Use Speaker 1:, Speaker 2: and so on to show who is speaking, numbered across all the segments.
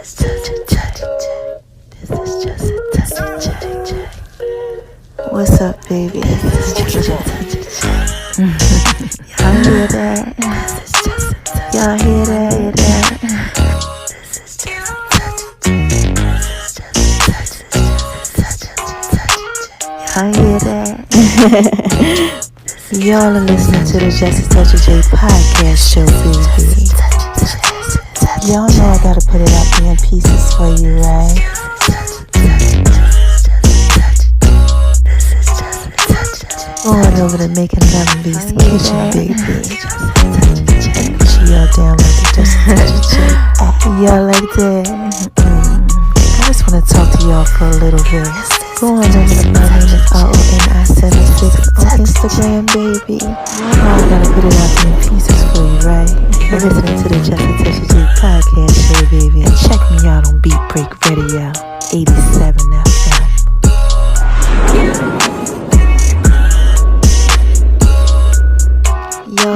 Speaker 1: is just a touch of J. This is just a touch of J. What's up, baby? This is just a touch of J. Y'all hear that? This is just a touch. Y'all hear that? This is just a touch of J. This is just a touch of J. Y'all hear that? Y'all are listening to the Just a Touch of J podcast show, baby. Y'all know I gotta put it out there in pieces for you, right? Going over to making Lemon-B's kitchen, baby. She y'all down like the Just a Touch of J. Y'all like that? I just wanna talk to y'all for a little bit. Go on over to my name is RONI76 on Instagram, baby. Y'all know I gotta put it out there in pieces for you, right? You're listening to the Just a Touch of J podcast show, baby. And check me out on Beat Break Radio, 87 FM.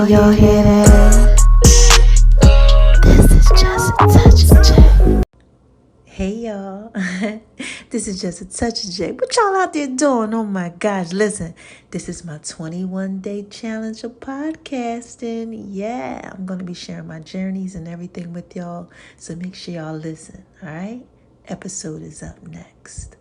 Speaker 1: Y'all hear that? This is Just a Touch of J. Hey y'all, this is Just a Touch of J. What y'all out there doing? Oh my gosh, listen, this is my 21-day challenge of podcasting. Yeah, I'm going to be sharing my journeys and everything with y'all, so make sure y'all listen, all right? Episode is up next.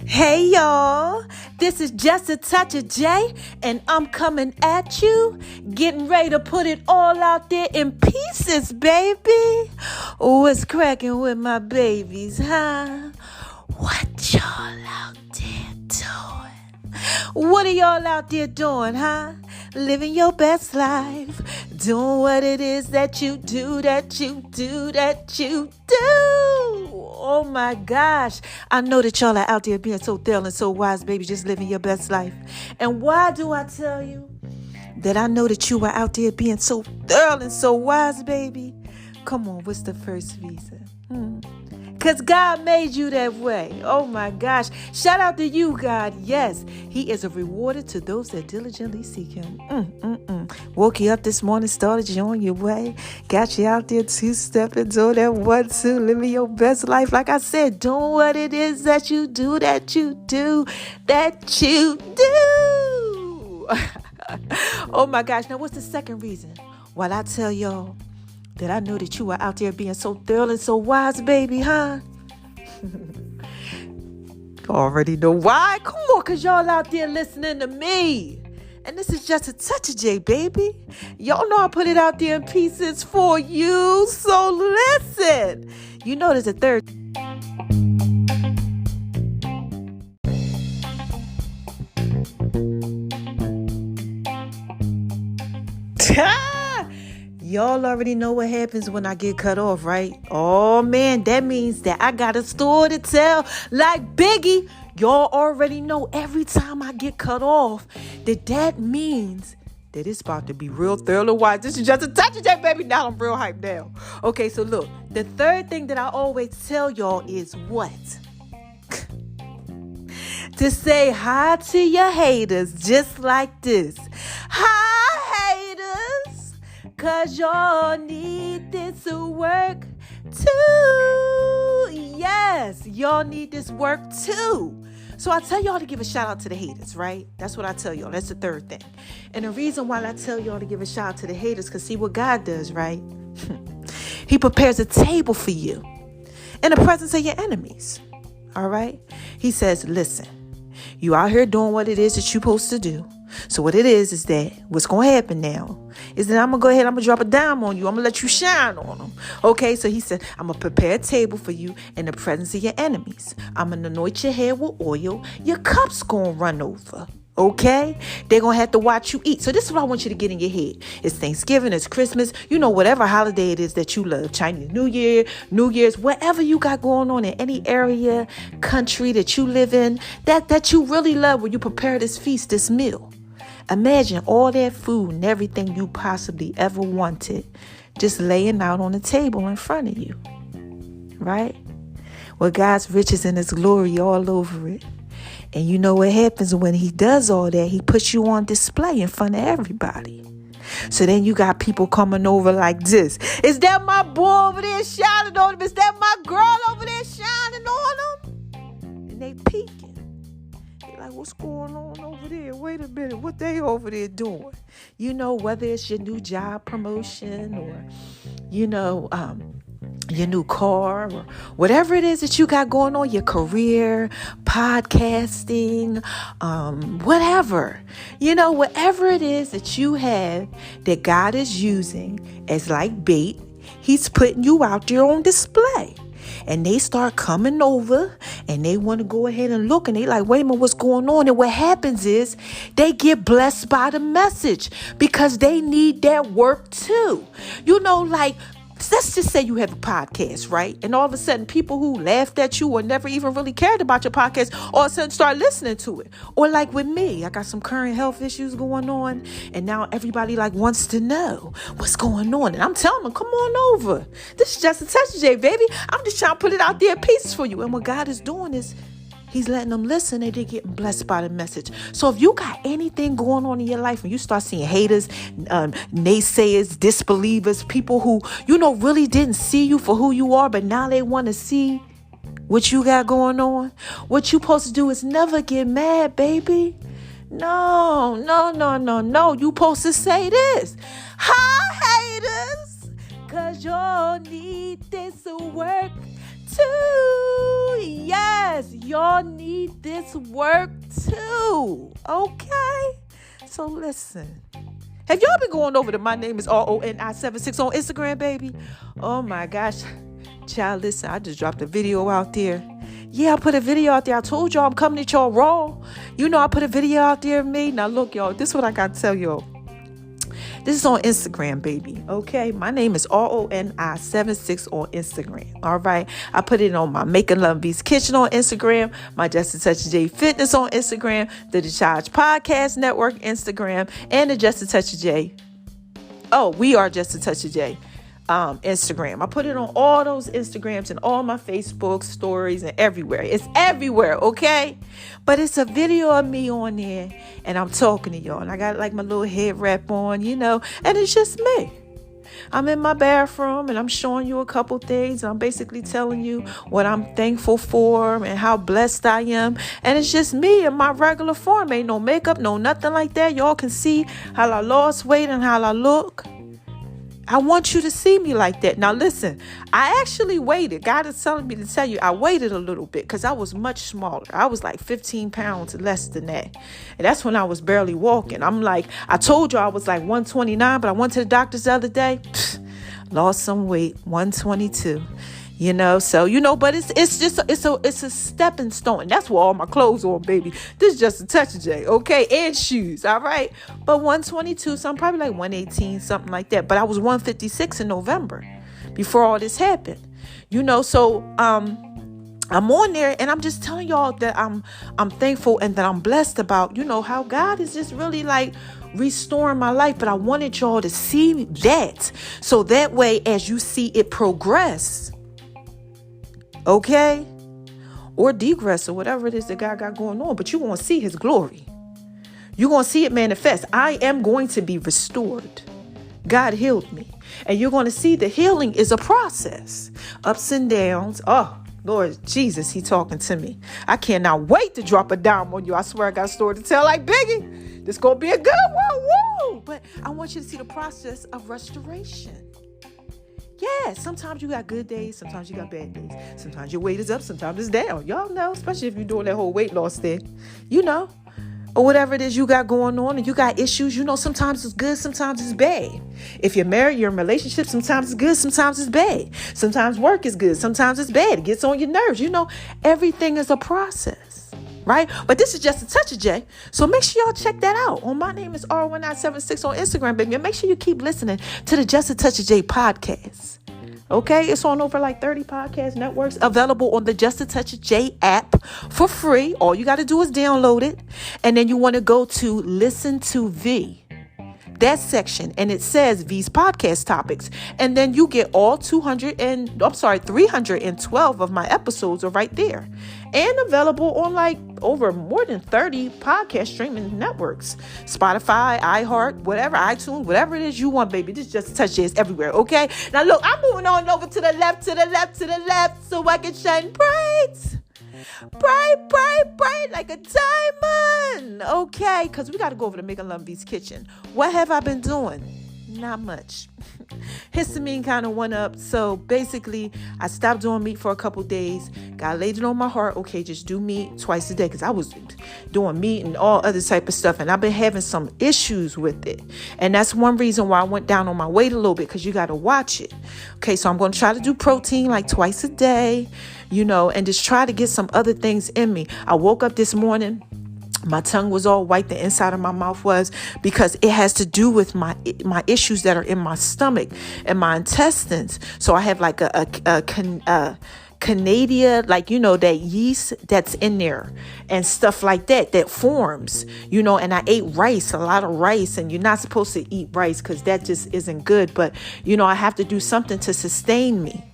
Speaker 1: Hey y'all, this is Just a Touch of J, and I'm coming at you, getting ready to put it all out there in pieces, baby. What's cracking with my babies, huh? What y'all out there doing? What are y'all out there doing, huh? Living your best life, doing what it is that you do, Oh my gosh. I know that y'all are out there being so thorough and so wise, baby, just living your best life. And why do I tell you that I know that you are out there being so thorough and so wise, baby? Come on, what's the first reason? Because God made you that way. Oh my gosh. Shout out to you, God. Yes, He is a rewarder to those that diligently seek Him. Woke you up this morning, started you on your way. Got you out there two-stepping, doing that 1, 2, living your best life. Like I said, doing what it is that you do. Oh my gosh. Now, what's the second reason? While I tell y'all that I know that you are out there being so thorough and so wise, baby, huh? Already know why. Come on, because y'all out there listening to me. And this is Just a Touch of J, baby. Y'all know I put it out there in pieces for you. So listen. You know there's a third. Y'all already know what happens when I get cut off, right? Oh, man, that means that I got a story to tell. Like Biggie, y'all already know every time I get cut off that means that it's about to be real thorough and wise. This is Just a Touch of J, baby. Now I'm real hyped now. Okay, so look, the third thing that I always tell y'all is what? To say hi to your haters just like this. Hi, haters. Cause y'all need this work too. Yes, y'all need this work too. So I tell y'all to give a shout out to the haters, right? That's what I tell y'all. That's the third thing. And the reason why I tell y'all to give a shout out to the haters, because see what God does, right? He prepares a table for you in the presence of your enemies. All right? He says, listen, you out here doing what it is that you're supposed to do. So what it is that what's going to happen now is that I'm going to go ahead, I'm going to drop a dime on you. I'm going to let you shine on them. Okay, so he said, I'm going to prepare a table for you in the presence of your enemies. I'm going to anoint your head with oil. Your cup's going to run over. Okay? They're going to have to watch you eat. So this is what I want you to get in your head. It's Thanksgiving, it's Christmas, whatever holiday it is that you love. Chinese New Year, New Year's, whatever you got going on in any area, country that you live in, that you really love when you prepare this feast, this meal. Imagine all that food and everything you possibly ever wanted just laying out on the table in front of you. Right? With God's riches and His glory all over it. And you know what happens when he does all that? He puts you on display in front of everybody. So then you got people coming over like this. Is that my boy over there shining on him? Is that my girl over there shining on him? And they peeking. They like, what's going on over there? Wait a minute, what they over there doing? You know, whether it's your new job promotion or, you know, your new car or whatever it is that you got going on, your career, podcasting, whatever, you know, whatever it is that you have that God is using as like bait, he's putting you out there on display. And they start coming over and they want to go ahead and look and they like, wait a minute, what's going on? And what happens is they get blessed by the message because they need that work too. You know, like, let's just say you have a podcast, right? And all of a sudden, people who laughed at you or never even really cared about your podcast all of a sudden start listening to it. Or like with me, I got some current health issues going on. And now everybody like wants to know what's going on. And I'm telling them, come on over. This is Just a Touch of J, baby. I'm just trying to put it out there pieces for you. And what God is doing is he's letting them listen and they're getting blessed by the message. So if you got anything going on in your life and you start seeing haters, naysayers, disbelievers, people who, you know, really didn't see you for who you are, but now they want to see what you got going on, what you supposed to do is never get mad, baby. No. You supposed to say this. Hi, haters, because y'all need this work too. Yes, y'all need this work too. Okay? So listen. Have y'all been going over to My Name is RONI76 on Instagram, baby? Oh my gosh. Child, listen, I just dropped a video out there. Yeah, I put a video out there. I told y'all I'm coming at y'all raw. You know, I put a video out there of me. Now look, y'all, this is what I got to tell y'all. This is on Instagram, baby. Okay. My name is RONI76 on Instagram. All right. I put it on my Making Love Beats Kitchen on Instagram, my Just a Touch of J Fitness on Instagram, the Charge Podcast Network Instagram, and the Just a Touch of J. Oh, we are Just a Touch of J. Instagram. I put it on all those Instagrams and all my Facebook stories and everywhere. It's everywhere, okay? But it's a video of me on there and I'm talking to y'all and I got like my little head wrap on, you know, and it's just me. I'm in my bathroom and I'm showing you a couple things. I'm basically telling you what I'm thankful for and how blessed I am. And it's just me in my regular form. Ain't no makeup, no nothing like that. Y'all can see how I lost weight and how I look. I want you to see me like that. Now, listen, I actually waited. God is telling me to tell you, I waited a little bit because I was much smaller. I was like 15 pounds less than that. And that's when I was barely walking. I'm like, I told you I was like 129, but I went to the doctor's the other day. Lost some weight, 122. You know, so, you know, but it's a stepping stone. That's where all my clothes on, baby. This is Just a Touch of J, okay? And shoes, all right? But 122, so I'm probably like 118, something like that. But I was 156 in November before all this happened. You know, so I'm on there and I'm just telling y'all that I'm thankful and that I'm blessed about, you know, how God is just really like restoring my life. But I wanted y'all to see that. So that way, as you see it progress, okay, or degress or whatever it is that God got going on, but you're going to see his glory. You're going to see it manifest. I am going to be restored. God healed me. And you're going to see the healing is a process. Ups and downs. Oh, Lord Jesus, he talking to me. I cannot wait to drop a dime on you. I swear I got a story to tell like Biggie. This going to be a good one. Woo! But I want you to see the process of restoration. Yeah, sometimes you got good days, sometimes you got bad days. Sometimes your weight is up, sometimes it's down. Y'all know, especially if you're doing that whole weight loss thing, you know, or whatever it is you got going on and you got issues, you know, sometimes it's good, sometimes it's bad. If you're married, you're in a relationship, sometimes it's good, sometimes it's bad. Sometimes work is good, sometimes it's bad. It gets on your nerves. You know, everything is a process, right? But this is Just a Touch of J. So make sure y'all check that out. My name is R1976 on Instagram, baby. And make sure you keep listening to the Just a Touch of J podcast. Okay, it's on over like 30 podcast networks, available on the Just a Touch of J app for free. All you got to do is download it. And then you want to go to Listen to V. that section and it says these podcast topics. And then you get all 312 of my episodes are right there. And available on like over more than 30 podcast streaming networks. Spotify, iHeart, whatever, iTunes, whatever it is you want, baby. This just touch this everywhere, okay? Now look, I'm moving on over to the left, so I can shine bright. Bright like a diamond. Okay, because we got to go over to Making Love V's kitchen. What have I been doing? Not much. Histamine kind of went up. So basically, I stopped doing meat for a couple days. God laid it on my heart. Okay, just do meat twice a day. Because I was doing meat and all other type of stuff. And I've been having some issues with it. And that's one reason why I went down on my weight a little bit. Because you got to watch it. Okay, so I'm going to try to do protein like twice a day. And just try to get some other things in me. I woke up this morning. My tongue was all white. The inside of my mouth was, because it has to do with my issues that are in my stomach and my intestines. So I have like a Canadia, that yeast that's in there and stuff like that forms, and I ate rice, a lot of rice, and you're not supposed to eat rice because that just isn't good. But, I have to do something to sustain me.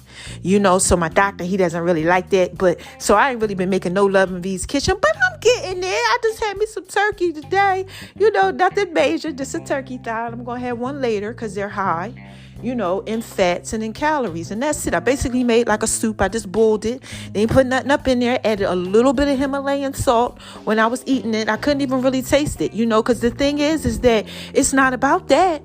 Speaker 1: So my doctor, he doesn't really like that. But so I ain't really been making no Love in V's kitchen, but I'm getting there. I just had me some turkey today. Nothing major, just a turkey thigh. I'm going to have one later because they're high, in fats and in calories. And that's it. I basically made like a soup. I just boiled it. They ain't put nothing up in there. Added a little bit of Himalayan salt. When I was eating it, I couldn't even really taste it, because the thing is that it's not about that.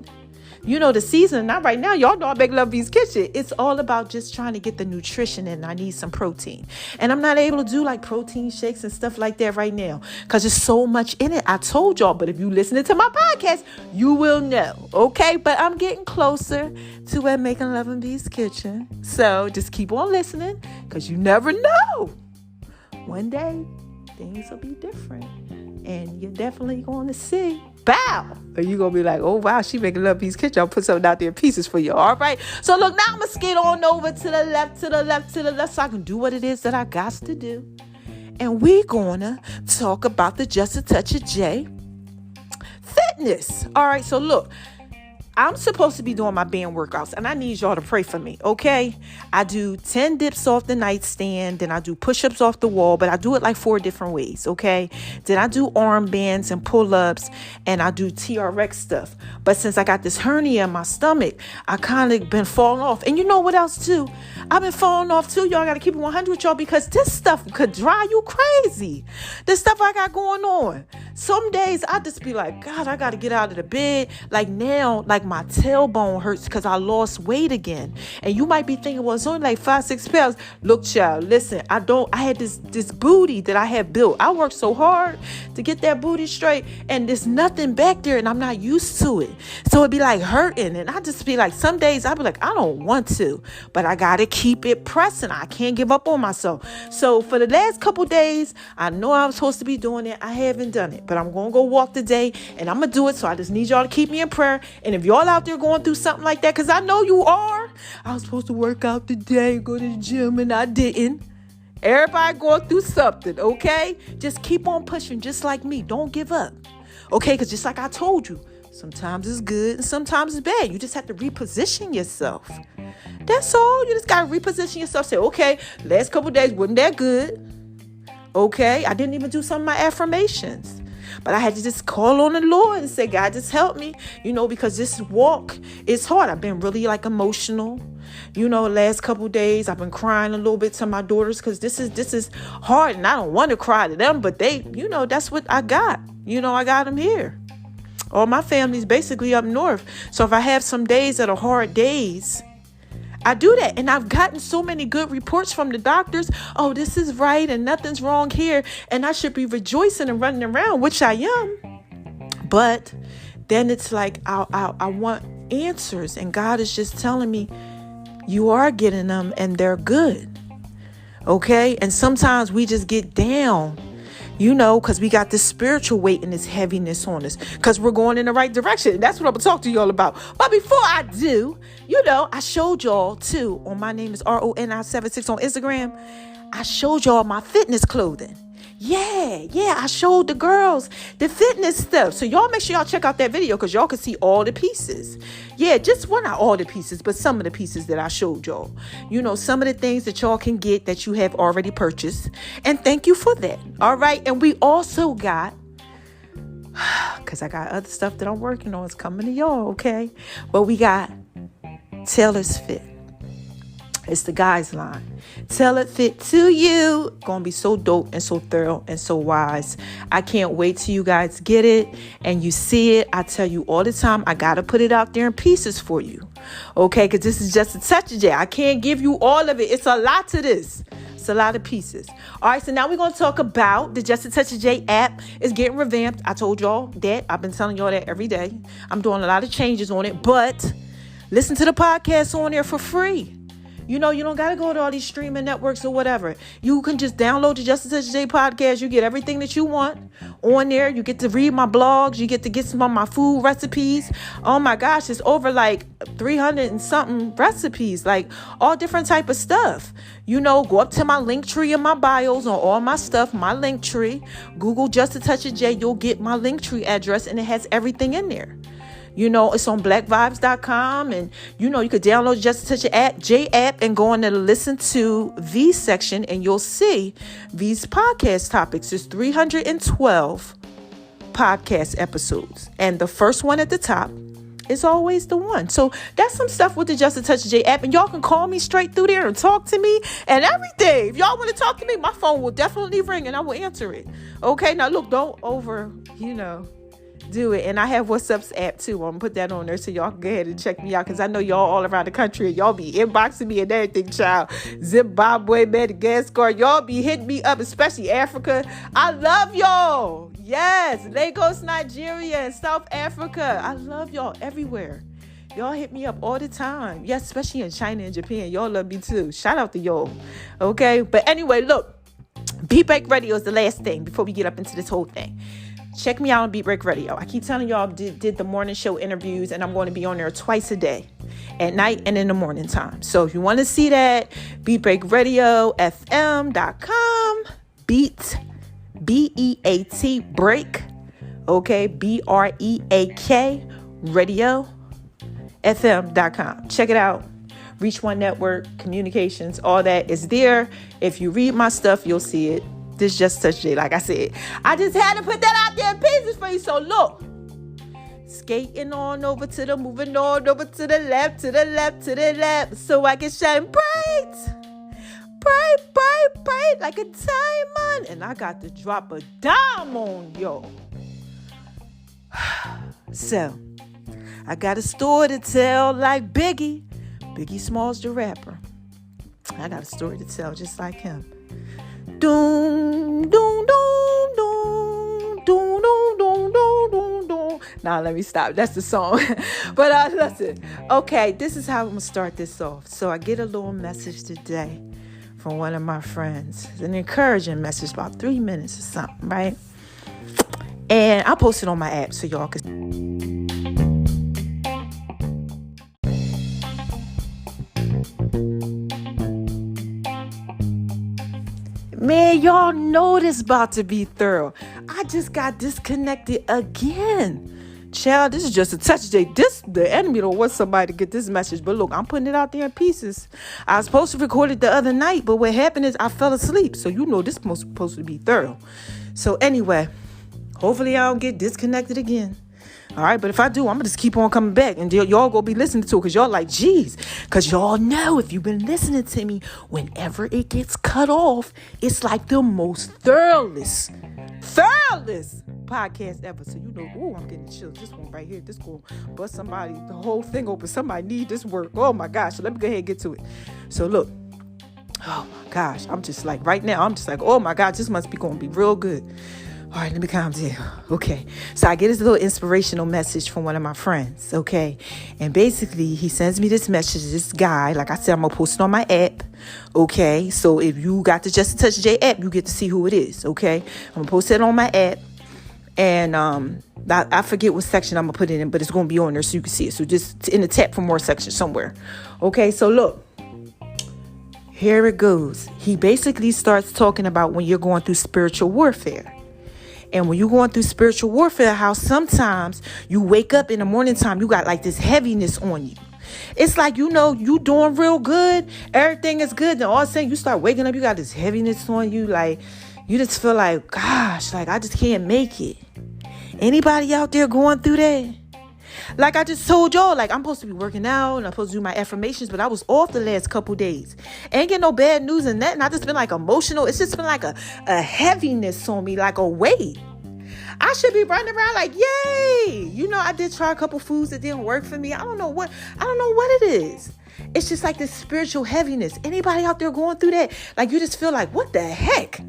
Speaker 1: The season, not right now. Y'all know I make Love V's kitchen. It's all about just trying to get the nutrition in. I need some protein. And I'm not able to do like protein shakes and stuff like that right now because there's so much in it. I told y'all, but if you listening to my podcast, you will know. Okay, but I'm getting closer to Making Love in V's kitchen. So just keep on listening because you never know. One day, things will be different. And you're definitely going to see. Bow. Or you going to be like, oh, wow, she making Love V's kitchen. I'll put something out there in pieces for you. All right. So look, now I'm going to skid on over to the left, so I can do what it is that I got to do. And we're going to talk about the Just a Touch of J fitness. All right. So look, I'm supposed to be doing my band workouts and I need y'all to pray for me, okay? I do 10 dips off the nightstand, then I do push-ups off the wall, but I do it like 4 different ways, okay? Then I do arm bands and pull-ups and I do TRX stuff. But since I got this hernia in my stomach, I kind of been falling off. And you know what else too? I've been falling off too. Y'all got to keep it 100 with y'all because this stuff could drive you crazy. The stuff I got going on. Some days I just be like, God, I got to get out of the bed. Like now, like my tailbone hurts because I lost weight again. And you might be thinking, well, it's only like 5-6 pounds. Look, child, listen, I had this booty that I had built. I worked so hard to get that booty straight and there's nothing back there and I'm not used to it. So it'd be like hurting. And I just be like, some days I'd be like, I don't want to, but I got to keep it pressing. I can't give up on myself. So for the last couple days, I know I was supposed to be doing it. I haven't done it, but I'm going to go walk today and I'm going to do it. So I just need y'all to keep me in prayer. And if y'all out there going through something like that, because I know you are, I was supposed to work out today, go to the gym, and I didn't. Everybody going through something, okay? Just keep on pushing, just like me. Don't give up, okay? Because just like I told you, sometimes it's good and sometimes it's bad. You just have to reposition yourself. That's all. You just got to reposition yourself. Say, okay, last couple of days wasn't that good. Okay, I didn't even do some of my affirmations. But I had to just call on the Lord and say, God, just help me, because this walk is hard. I've been really emotional, last couple of days. I've been crying a little bit to my daughters because this is hard. And I don't want to cry to them, but they, that's what I got. I got them here. All my family's basically up north. So if I have some days that are hard days, I do that. And I've gotten so many good reports from the doctors. Oh, this is right. And nothing's wrong here. And I should be rejoicing and running around, which I am. But then it's like, I want answers. And God is just telling me, you are getting them and they're good. Okay. And sometimes we just get down, because we got this spiritual weight and this heaviness on us because we're going in the right direction. That's what I'm going to talk to y'all about. But before I do, I showed y'all too on my name is RONI76 on Instagram. I showed y'all my fitness clothing. Yeah, I showed the girls the fitness stuff. So y'all make sure y'all check out that video because y'all can see all the pieces. Yeah, just not all the pieces, but some of the pieces that I showed y'all. Some of the things that y'all can get that you have already purchased. And thank you for that. All right. And we also got, because I got other stuff that I'm working on. It's coming to y'all, okay? But we got Taylor's Fit. It's the guys line. Tailor Fit to you. Gonna be so dope and so thorough and so wise. I can't wait till you guys get it and you see it. I tell you all the time, I gotta put it out there in pieces for you. Okay, because this is just a touch of it. I can't give you all of it. It's a lot to this. It's a lot of pieces. All right, so now we're going to talk about the Just a Touch of J app. It's getting revamped. I told y'all that. I've been telling y'all that every day. I'm doing a lot of changes on it, but listen to the podcast on there for free. You don't got to go to all these streaming networks or whatever. You can just download the Just a Touch of J podcast. You get everything that you want on there. You get to read my blogs. You get to get some of my food recipes. Oh my gosh, it's over like 300 and something recipes, like all different type of stuff. Go up to my link tree in my bios on all my stuff, my link tree. Google Just a Touch of J. You'll get my link tree address and it has everything in there. It's on blackvibes.com and, you could download Just a Touch of J app and go in there to listen to V section and you'll see these podcast topics. There's 312 podcast episodes and the first one at the top is always the one. So that's some stuff with the Just a Touch of J app and y'all can call me straight through there and talk to me and everything. If y'all want to talk to me, my phone will definitely ring and I will answer it. Okay, now look, don't do it. And I have WhatsApp's app too. I'm gonna put that on there so y'all can go ahead and check me out because I know y'all all around the country and y'all be inboxing me and everything, child. Zimbabwe, Madagascar, y'all be hitting me up, especially Africa. I love y'all. Yes, Lagos, Nigeria, and South Africa. I love y'all everywhere. Y'all hit me up all the time. Yes, especially in China and Japan. Y'all love me too. Shout out to y'all. Okay, but anyway, look, Beat Break Radio is the last thing before we get up into this whole thing. Check me out on Beat Break Radio. I keep telling y'all did the morning show interviews and I'm going to be on there twice a day, at night and in the morning time. So if you want to see that, beatbreakradiofm.com, beat, B-E-A-T, break, okay, B-R-E-A-K, radio, fm.com. Check it out. Reach One Network, communications, all that is there. If you read my stuff, you'll see it. This Just Touch J, like I said. I just had to put that out there in pieces for you. So look, skating on over to the, moving on over to the left, to the left, to the left, so I can shine bright, bright, bright, bright, like a diamond. And I got to drop a dime on yo. So, I got a story to tell like Biggie. Biggie Smalls, the rapper. I got a story to tell just like him. Doom, doom, doom, doom, doom, doom, doom, doom, doom, doom. Now let me stop. That's the song. But listen. Okay, this is how I'm going to start this off. So I get a little message today from one of my friends. It's an encouraging message, about 3 minutes or something, right? And I post it on my app so y'all can... Man, y'all know this about to be thorough. I just got disconnected again. Child, this is Just a Touch Day. The enemy don't want somebody to get this message. But look, I'm putting it out there in pieces. I was supposed to record it the other night, but what happened is I fell asleep. So this is supposed to be thorough. So anyway, hopefully I don't get disconnected again. All right, but if I do, I'm going to just keep on coming back. And y'all going to be listening to it because y'all like, geez. Because y'all know if you've been listening to me, whenever it gets cut off, it's like the most thoroughless podcast ever. So I'm getting chills. This one right here, this going to bust somebody, the whole thing open. Somebody need this work. Oh, my gosh. So let me go ahead and get to it. So look. Oh, my gosh. I'm just like, right now, I'm just like, oh, my gosh, this must be going to be real good. All right, let me calm down. Okay. So I get this little inspirational message from one of my friends. Okay. And basically he sends me this message, this guy, like I said, I'm going to post it on my app. Okay. So if you got the Just a Touch J app, you get to see who it is. Okay. I'm going to post it on my app. And, I forget what section I'm going to put it in, but it's going to be on there so you can see it. So just in the tap for more section somewhere. Okay. So look, Here it goes. He basically starts talking about when you're going through spiritual warfare. And when you're going through spiritual warfare, how sometimes you wake up in the morning time, you got like this heaviness on you. It's like, you doing real good. Everything is good. And all of a sudden you start waking up, you got this heaviness on you. Like, you just feel like, gosh, like I just can't make it. Anybody out there going through that? Like I just told y'all, like I'm supposed to be working out and I'm supposed to do my affirmations, but I was off the last couple days. Ain't get no bad news and nothing. I just been like emotional. It's just been like a heaviness on me, like a weight. I should be running around like, yay. I did try a couple foods that didn't work for me. I don't know what it is. It's just like this spiritual heaviness. Anybody out there going through that? Like you just feel like, what the heck?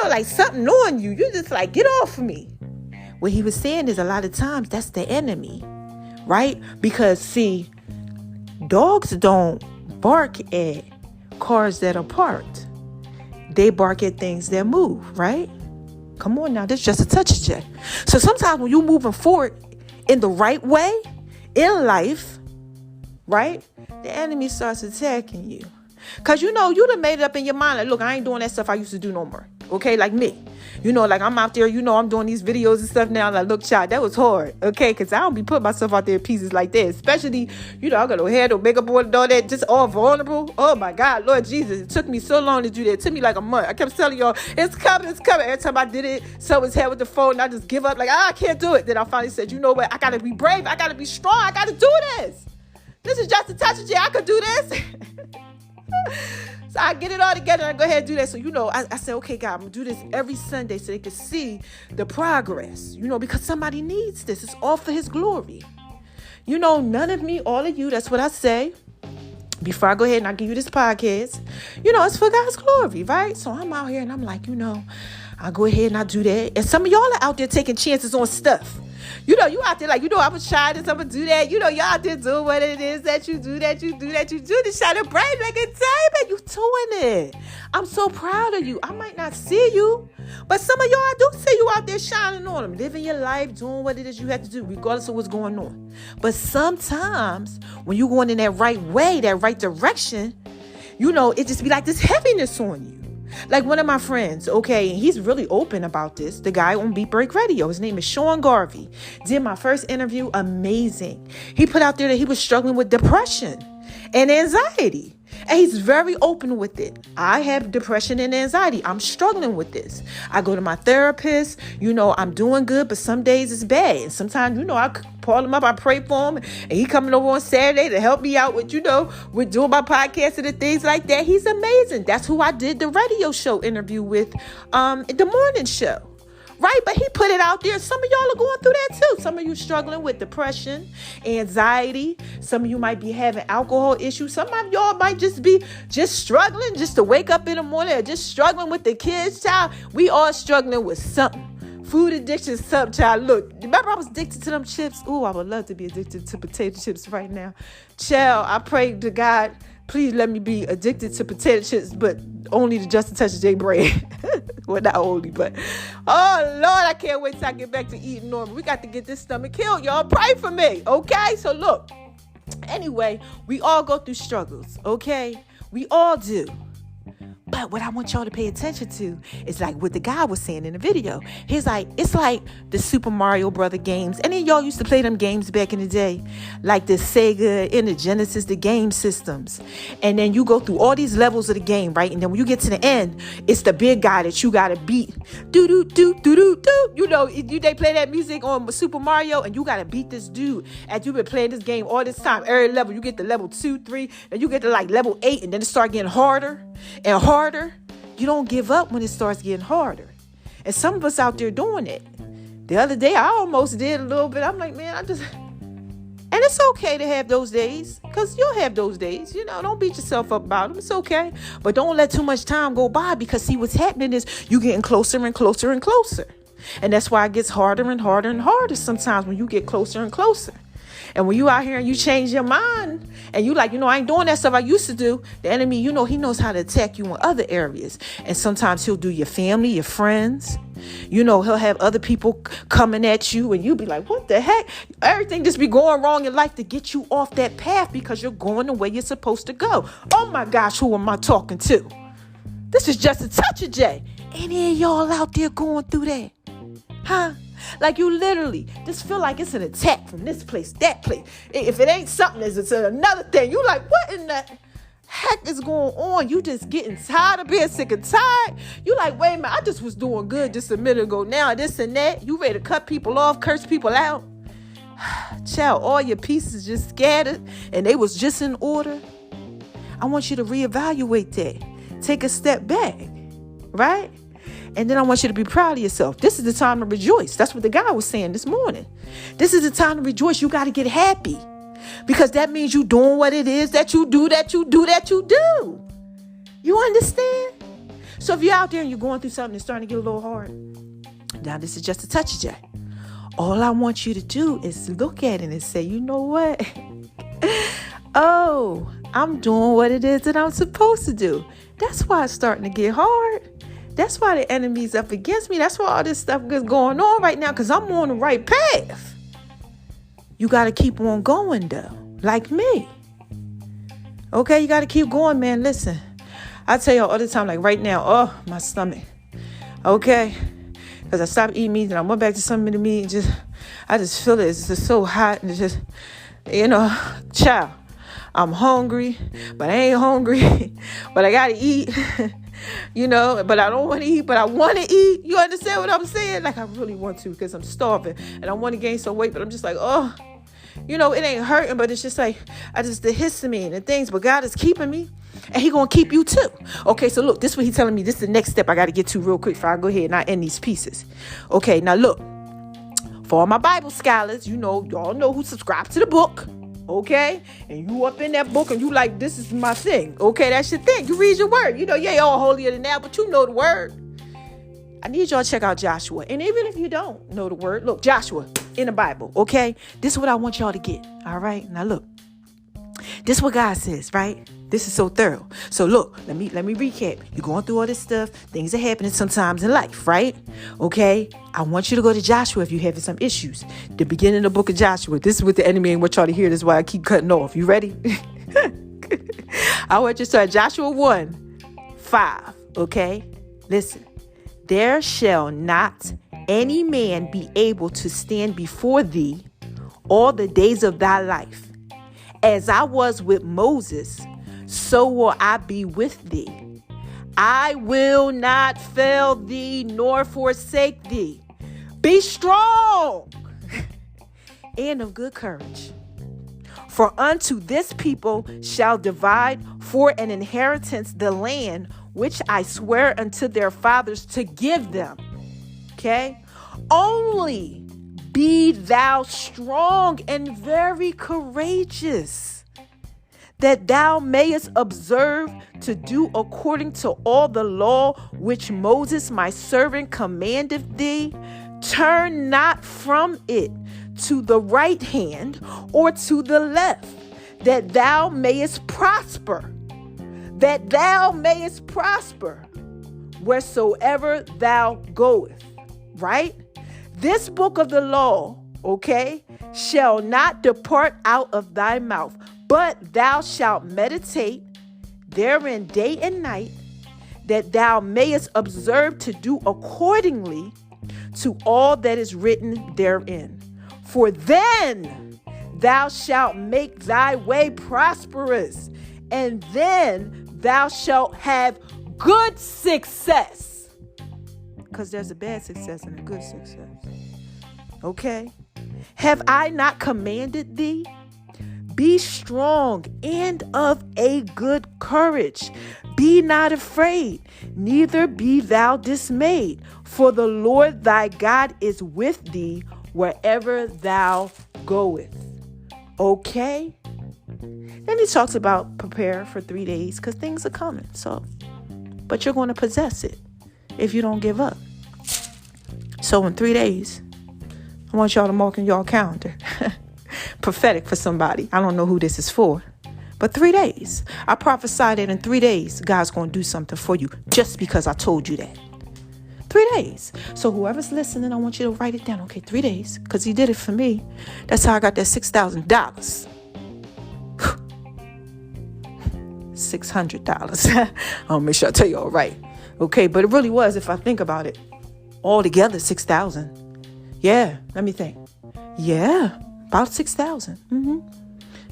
Speaker 1: Like something on you. You just like, get off of me. What he was saying is a lot of times that's the enemy, right? Because see, dogs don't bark at cars that are parked. They bark at things that move, right? Come on now, this is just a touch of J. So sometimes when you're moving forward in the right way in life, right? The enemy starts attacking you. Because you done made it up in your mind like, look, I ain't doing that stuff I used to do no more. Okay, like me. Like I'm out there, I'm doing these videos and stuff now. Like, look, child, that was hard. Okay, because I don't be putting myself out there in pieces like that. Especially, I got no hair, no makeup on and all that. Just all vulnerable. Oh my God, Lord Jesus. It took me so long to do that. It took me like a month. I kept telling y'all, it's coming, it's coming. Every time I did it, someone's head with the phone, and I just give up. Like, I can't do it. Then I finally said, you know what? I got to be brave. I got to be strong. I got to do this. This is just a touch of J. I could do this. So I get it all together and I go ahead and do that. So, I said, okay, God, I'm going to do this every Sunday so they can see the progress, because somebody needs this. It's all for his glory. None of me, all of you, that's what I say. Before I go ahead and I give you this podcast, it's for God's glory, right? So I'm out here and I'm like, I go ahead and I do that. And some of y'all are out there taking chances on stuff. You out there like, I'm going to try this, I'm going to do that. Y'all out there doing what it is that you do, this shining bright like a diamond. You doing it. I'm so proud of you. I might not see you, but some of y'all, I do see you out there shining on them, living your life, doing what it is you have to do, regardless of what's going on. But sometimes when you're going in that right way, that right direction, it just be like this heaviness on you. Like one of my friends, okay, and he's really open about this, the guy on Beat Break Radio, his name is Sean Garvey, did my first interview, amazing. He put out there that he was struggling with depression and anxiety. And he's very open with it. I have depression and anxiety. I'm struggling with this. I go to my therapist. I'm doing good, but some days it's bad. And sometimes, I call him up. I pray for him. And he coming over on Saturday to help me out with, with doing my podcast and the things like that. He's amazing. That's who I did the radio show interview with, the morning show. Right? But he put it out there. Some of y'all are going through that too. Some of you struggling with depression, anxiety. Some of you might be having alcohol issues. Some of y'all might just be struggling just to wake up in the morning or just struggling with the kids, child. We all struggling with something. Food addiction, something, child. Look, remember I was addicted to them chips? Ooh, I would love to be addicted to potato chips right now. Child, I pray to God, please let me be addicted to potato chips, but only to Just a Touch of J bread. Well, not only, but oh Lord, I can't wait till I get back to eating normal. We got to get this stomach killed, y'all. Pray for me, okay? So look, anyway, we all go through struggles, okay? We all do. But what I want y'all to pay attention to is like what the guy was saying in the video. He's like, it's like the Super Mario Brother games. Any of y'all used to play them games back in the day? Like the Sega and the Genesis, the game systems. And then you go through all these levels of the game, right? And then when you get to the end, it's the big guy that you got to beat. Do-do-do-do-do-do. They play that music on Super Mario and you got to beat this dude. And you've been playing this game all this time. Every level, you get to level 2, 3, and you get to like level 8, and then it start getting harder and harder. You don't give up when it starts getting harder. And some of us out there doing it. The other day, I almost did a little bit. I'm like, man, and it's okay to have those days, because you'll have those days. Don't beat yourself up about them. It's okay. But don't let too much time go by, because see, what's happening is you getting closer and closer and closer. And that's why it gets harder and harder and harder sometimes when you get closer and closer. And when you out here and you change your mind and you like, I ain't doing that stuff I used to do, the enemy, he knows how to attack you in other areas. And sometimes he'll do your family, your friends. He'll have other people coming at you and you be like, what the heck? Everything just be going wrong in life to get you off that path because you're going the way you're supposed to go. Oh my gosh, who am I talking to? This is just a touch of J. Any of y'all out there going through that? Huh? Like you literally just feel like it's an attack from this place, that place. If it ain't something, it's another thing. You like, what in the heck is going on? You just getting tired of being sick and tired. You like, wait a minute, I just was doing good just a minute ago. Now this and that. You ready to cut people off, curse people out? Child, all your pieces just scattered and they was just in order. I want you to reevaluate that. Take a step back, right? And then I want you to be proud of yourself. This is the time to rejoice. That's what the guy was saying this morning. This is the time to rejoice. You got to get happy because that means you doing what it is that you do. You understand? So if you're out there and you're going through something that's starting to get a little hard, now this is just a touch of Jack. All I want you to do is look at it and say, you know what? Oh, I'm doing what it is that I'm supposed to do. That's why it's starting to get hard. That's why the enemy's up against me. That's why all this stuff is going on right now, because I'm on the right path. You got to keep on going, though, like me. Okay, you got to keep going, man. Listen, I tell y'all all the time, like right now, my stomach. Okay, because I stopped eating meat and I went back to some of the meat and I just feel it. It's just so hot and it's just, child, I'm hungry, but I ain't hungry, but I got to eat. But I don't want to eat, but I want to eat. You understand what I'm saying? Like I really want to because I'm starving and I want to gain some weight, but I'm just like, it ain't hurting, but it's just like, the histamine and things, but God is keeping me and he going to keep you too. Okay. So look, this is what he's telling me. This is the next step I got to get to real quick before I go ahead and I end these pieces. Okay. Now look, for all my Bible scholars, y'all know who subscribe to the book. Okay, and you up in that book and you like, this is my thing. Okay, that's your thing. You read your word. You ain't all holier than that, but you know the word. I need y'all to check out Joshua. And even if you don't know the word, look, Joshua in the Bible. Okay, this is what I want y'all to get. All right, now look, this is what God says, right? This is so thorough. So look, let me recap. You're going through all this stuff. Things are happening sometimes in life, right? Okay. I want you to go to Joshua if you're having some issues. The beginning of the book of Joshua. This is what the enemy ain't want y'all to hear. This is why I keep cutting off. You ready? I want you to start Joshua 1:5. Okay. Listen. There shall not any man be able to stand before thee all the days of thy life. As I was with Moses, so will I be with thee. I will not fail thee nor forsake thee. Be strong and of good courage. For unto this people shall divide for an inheritance the land which I swear unto their fathers to give them. Okay? Only be thou strong and very courageous, that thou mayest observe to do according to all the law which Moses my servant commanded thee. Turn not from it to the right hand or to the left, that thou mayest prosper. That thou mayest prosper wheresoever thou goest. Right? This book of the law, okay, shall not depart out of thy mouth, but thou shalt meditate therein day and night, that thou mayest observe to do accordingly to all that is written therein. For then thou shalt make thy way prosperous, and then thou shalt have good success. Because there's a bad success and a good success. Okay? Have I not commanded thee? Be strong and of a good courage. Be not afraid, neither be thou dismayed. For the Lord thy God is with thee wherever thou goest. Okay? Then he talks about prepare for 3 days because things are coming. But you're going to possess it if you don't give up. So in 3 days, I want y'all to mark in y'all calendar. prophetic for somebody. I don't know who this is for. But 3 days. I prophesied that in 3 days, God's going to do something for you just because I told you that. 3 days. So whoever's listening, I want you to write it down. Okay, 3 days. Because he did it for me. That's how I got that $6,000. $600. I'll make sure I tell you all right. Okay, but it really was, if I think about it, altogether $6,000. Yeah, let me think. Yeah, about $6,000.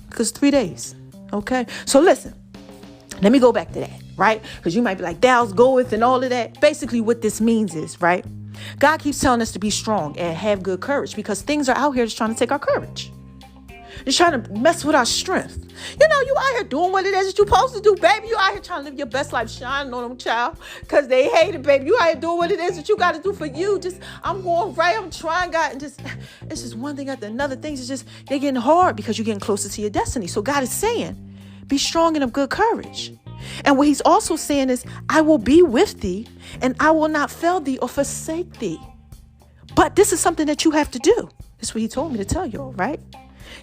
Speaker 1: Because 3 days. Okay, so listen, let me go back to that, right? Because you might be like, thou goeth and all of that. Basically, what this means is, right? God keeps telling us to be strong and have good courage because things are out here just trying to take our courage. They're trying to mess with our strength. You know, you out here doing what it is that you're supposed to do, baby. You out here trying to live your best life, shining on them, child, because they hate it, baby. You out here doing what it is that you got to do for you. Just, I'm going right, I'm trying, God, and just, it's just one thing after another. Things is just, they're getting hard because you're getting closer to your destiny. So God is saying, be strong and of good courage. And what he's also saying is, I will be with thee and I will not fail thee or forsake thee. But this is something that you have to do. That's what he told me to tell you all, right?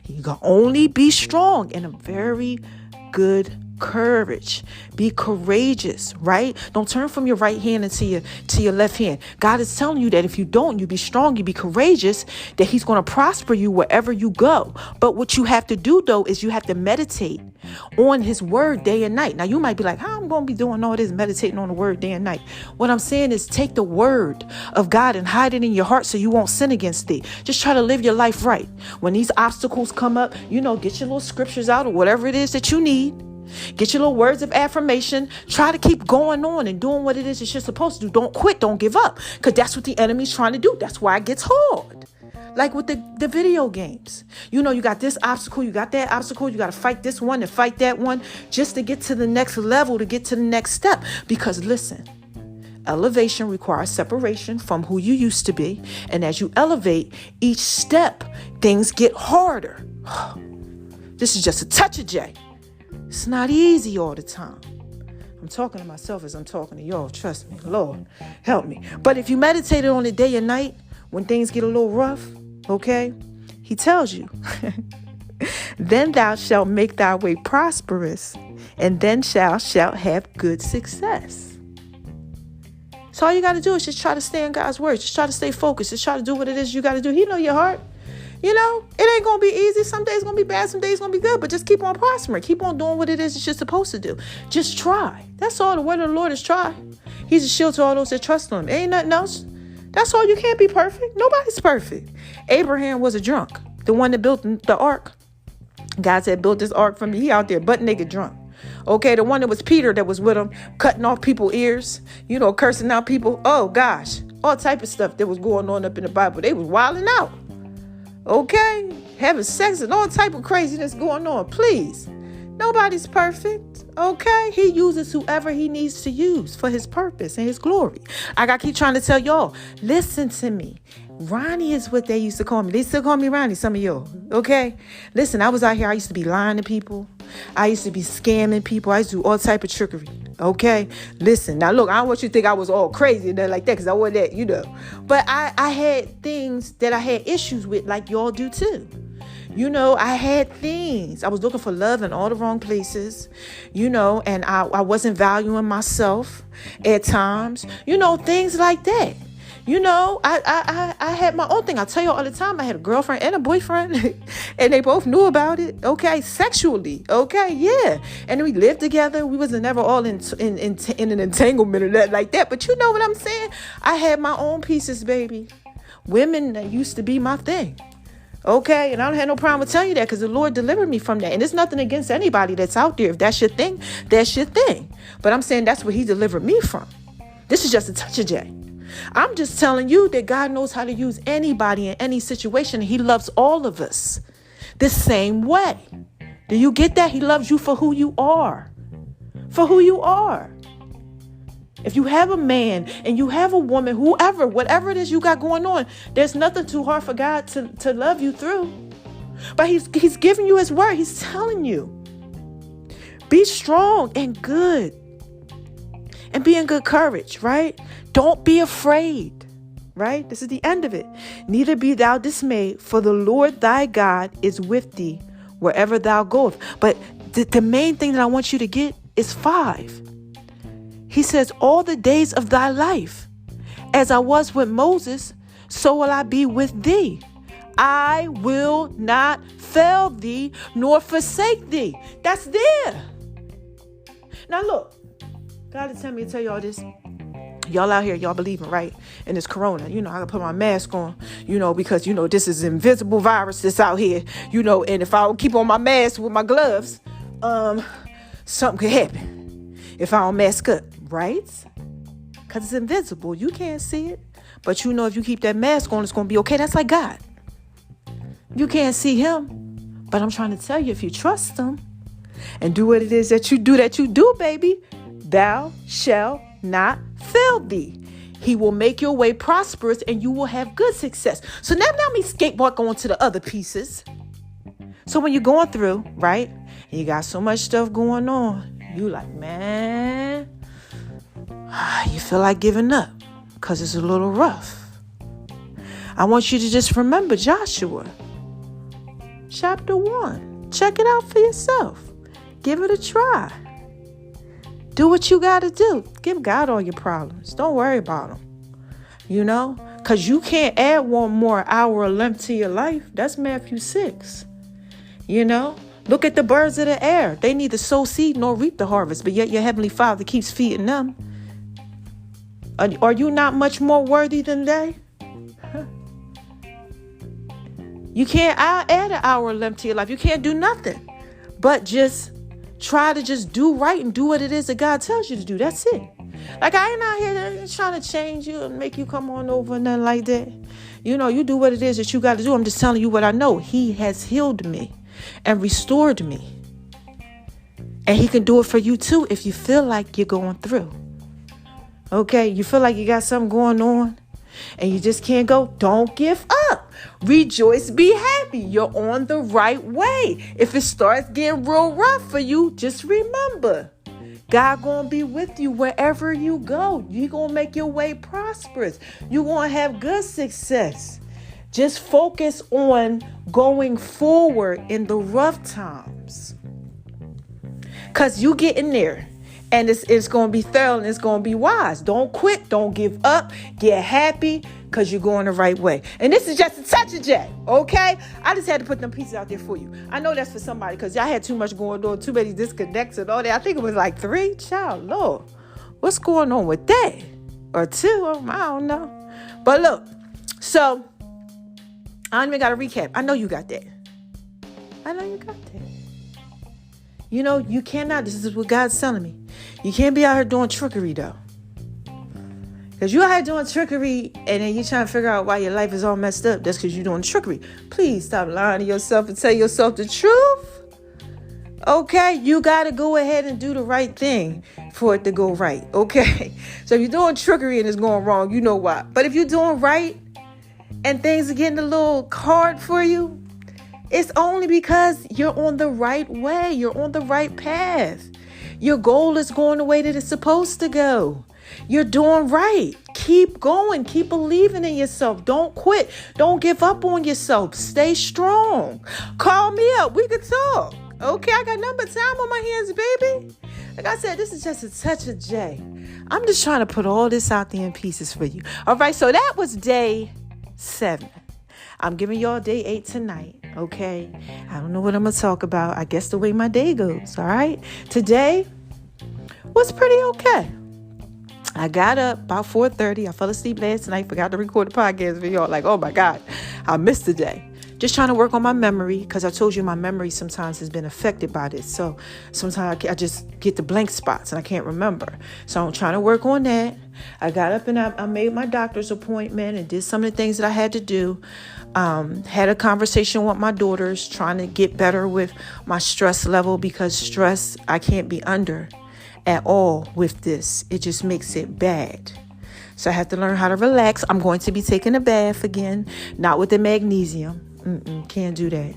Speaker 1: You can only be strong and a very good courage. Be courageous, right? Don't turn from your right hand into your left hand. God is telling you that if you don't, you be strong, you be courageous, that he's going to prosper you wherever you go. But what you have to do, though, is you have to meditate on his word day and night. Now, you might be like, how I'm going to be doing all this, meditating on the word day and night? What I'm saying is take the word of God and hide it in your heart so you won't sin against thee. Just try to live your life right. When these obstacles come up, you know, get your little scriptures out or whatever it is that you need. Get your little words of affirmation. Try to keep going on and doing what it is that you're supposed to do. Don't quit. Don't give up. Because that's what the enemy's trying to do. That's why it gets hard. Like with the video games. You know, you got this obstacle. You got that obstacle. You got to fight this one and fight that one just to get to the next level, to get to the next step. Because listen, elevation requires separation from who you used to be. And as you elevate each step, things get harder. This is just a touch of J. It's not easy all the time. I'm talking to myself as I'm talking to y'all. Trust me. Lord, help me. But if you meditated on it day and night, when things get a little rough, okay, he tells you, then thou shalt make thy way prosperous, and then shalt have good success. So all you got to do is just try to stay in God's word. Just try to stay focused. Just try to do what it is you got to do. He know your heart. You know, it ain't going to be easy. Some days going to be bad. Some days going to be good. But just keep on prospering. Keep on doing what it is that you're supposed to do. Just try. That's all. The word of the Lord is try. He's a shield to all those that trust him. Ain't nothing else. That's all. You can't be perfect. Nobody's perfect. Abraham was a drunk. The one that built the ark. God said, build this ark for me. He out there butt naked drunk. Okay, the one that was Peter that was with him, cutting off people's ears, you know, cursing out people. Oh, gosh. All type of stuff that was going on up in the Bible. They was wilding out. Okay, having sex and all type of craziness going on. Please, nobody's perfect. Okay, he uses whoever he needs to use for his purpose and his glory. I gotta keep trying to tell y'all, listen to me. Ronnie is what they used to call me. They still call me Ronnie, some of y'all. Okay, listen, I was out here. I used to be lying to people. I used to be scamming people. I used to do all type of trickery. Okay, listen. Now look, I don't want you to think I was all crazy and nothing like that, because I wasn't that, you know. But I had things that I had issues with, like y'all do too. You know, I had things. I was looking for love in all the wrong places, you know, and I wasn't valuing myself at times, you know, things like that. You know, I had my own thing. I tell you all the time, I had a girlfriend and a boyfriend and they both knew about it. Okay. Sexually. Okay. Yeah. And we lived together. We wasn't never all in an entanglement or that like that. But you know what I'm saying? I had my own pieces, baby. Women that used to be my thing. Okay. And I don't have no problem with telling you that because the Lord delivered me from that. And it's nothing against anybody that's out there. If that's your thing, that's your thing. But I'm saying that's what he delivered me from. This is just a touch of J. I'm just telling you that God knows how to use anybody in any situation. He loves all of us the same way. Do you get that? He loves you for who you are. For who you are. If you have a man and you have a woman, whoever, whatever it is you got going on, there's nothing too hard for God to love you through. But he's giving you his word. He's telling you, be strong and good. And be in good courage, right? Don't be afraid, right? This is the end of it. Neither be thou dismayed, for the Lord thy God is with thee wherever thou goest. But the main thing that I want you to get is 5. He says, all the days of thy life, as I was with Moses, so will I be with thee. I will not fail thee nor forsake thee. That's there. Now look, God is telling me to tell y'all this. Y'all out here, y'all believing, right? And it's corona. I gotta put my mask on, because, this is invisible virus that's out here, and if I don't keep on my mask with my gloves, something could happen if I don't mask up, right? Because it's invisible. You can't see it. But if you keep that mask on, it's going to be okay. That's like God. You can't see him. But I'm trying to tell you, if you trust him and do what it is that you do, baby, thou shalt not fail thee. He will make your way prosperous and you will have good success. So now let me skateboard on to the other pieces. So when you're going through, right, and you got so much stuff going on, you like, man, you feel like giving up because it's a little rough. I want you to just remember Joshua chapter 1. Check it out for yourself. Give it a try. Do what you got to do. Give God all your problems. Don't worry about them. Because you can't add one more hour or length to your life. That's Matthew 6. Look at the birds of the air. They neither sow seed nor reap the harvest, but yet your heavenly Father keeps feeding them. Are you not much more worthy than they? You can't add an hour length to your life. You can't do nothing but just try to just do right and do what it is that God tells you to do. That's it. Like, I ain't out here trying to change you and make you come on over and nothing like that. You do what it is that you got to do. I'm just telling you what I know. He has healed me and restored me. And he can do it for you too if you feel like you're going through. Okay, you feel like you got something going on and you just can't go. Don't give up. Rejoice, be happy. You're on the right way. If it starts getting real rough for you, just remember, God gonna be with you wherever you go. He gonna make your way prosperous. You gonna have good success. Just focus on going forward in the rough times. Because you get in there. And it's going to be thorough and it's going to be wise. Don't quit. Don't give up. Get happy because you're going the right way. And this is just a touch of J, okay? I just had to put them pieces out there for you. I know that's for somebody because I had too much going on, too many disconnects and all that. I think it was like 3. Child, Lord, what's going on with that? Or 2, I don't know. But look, so I don't even got to recap. I know you got that. I know you got that. You cannot, this is what God's telling me. You can't be out here doing trickery, though. Because you out here doing trickery and then you trying to figure out why your life is all messed up. That's because you're doing trickery. Please stop lying to yourself and tell yourself the truth. Okay? You got to go ahead and do the right thing for it to go right. Okay? So if you're doing trickery and it's going wrong, you know why. But if you're doing right and things are getting a little hard for you, it's only because you're on the right way. You're on the right path. Your goal is going the way that it's supposed to go. You're doing right. Keep going. Keep believing in yourself. Don't quit. Don't give up on yourself. Stay strong. Call me up. We can talk. Okay, I got nothing but time on my hands, baby. Like I said, this is just a touch of J. I'm just trying to put all this out there in pieces for you. All right, so that was day 7. I'm giving y'all day 8 tonight, okay? I don't know what I'm going to talk about. I guess the way my day goes, all right? Today was pretty okay. I got up about 4:30. I fell asleep last night, forgot to record the podcast for y'all. Like, oh, my God, I missed the day. Just trying to work on my memory because I told you my memory sometimes has been affected by this. So sometimes I just get the blank spots and I can't remember. So I'm trying to work on that. I got up and I made my doctor's appointment and did some of the things that I had to do. Had a conversation with my daughters, trying to get better with my stress level because stress I can't be under at all with this. It just makes it bad. So I have to learn how to relax. I'm going to be taking a bath again, not with the magnesium. Can't do that.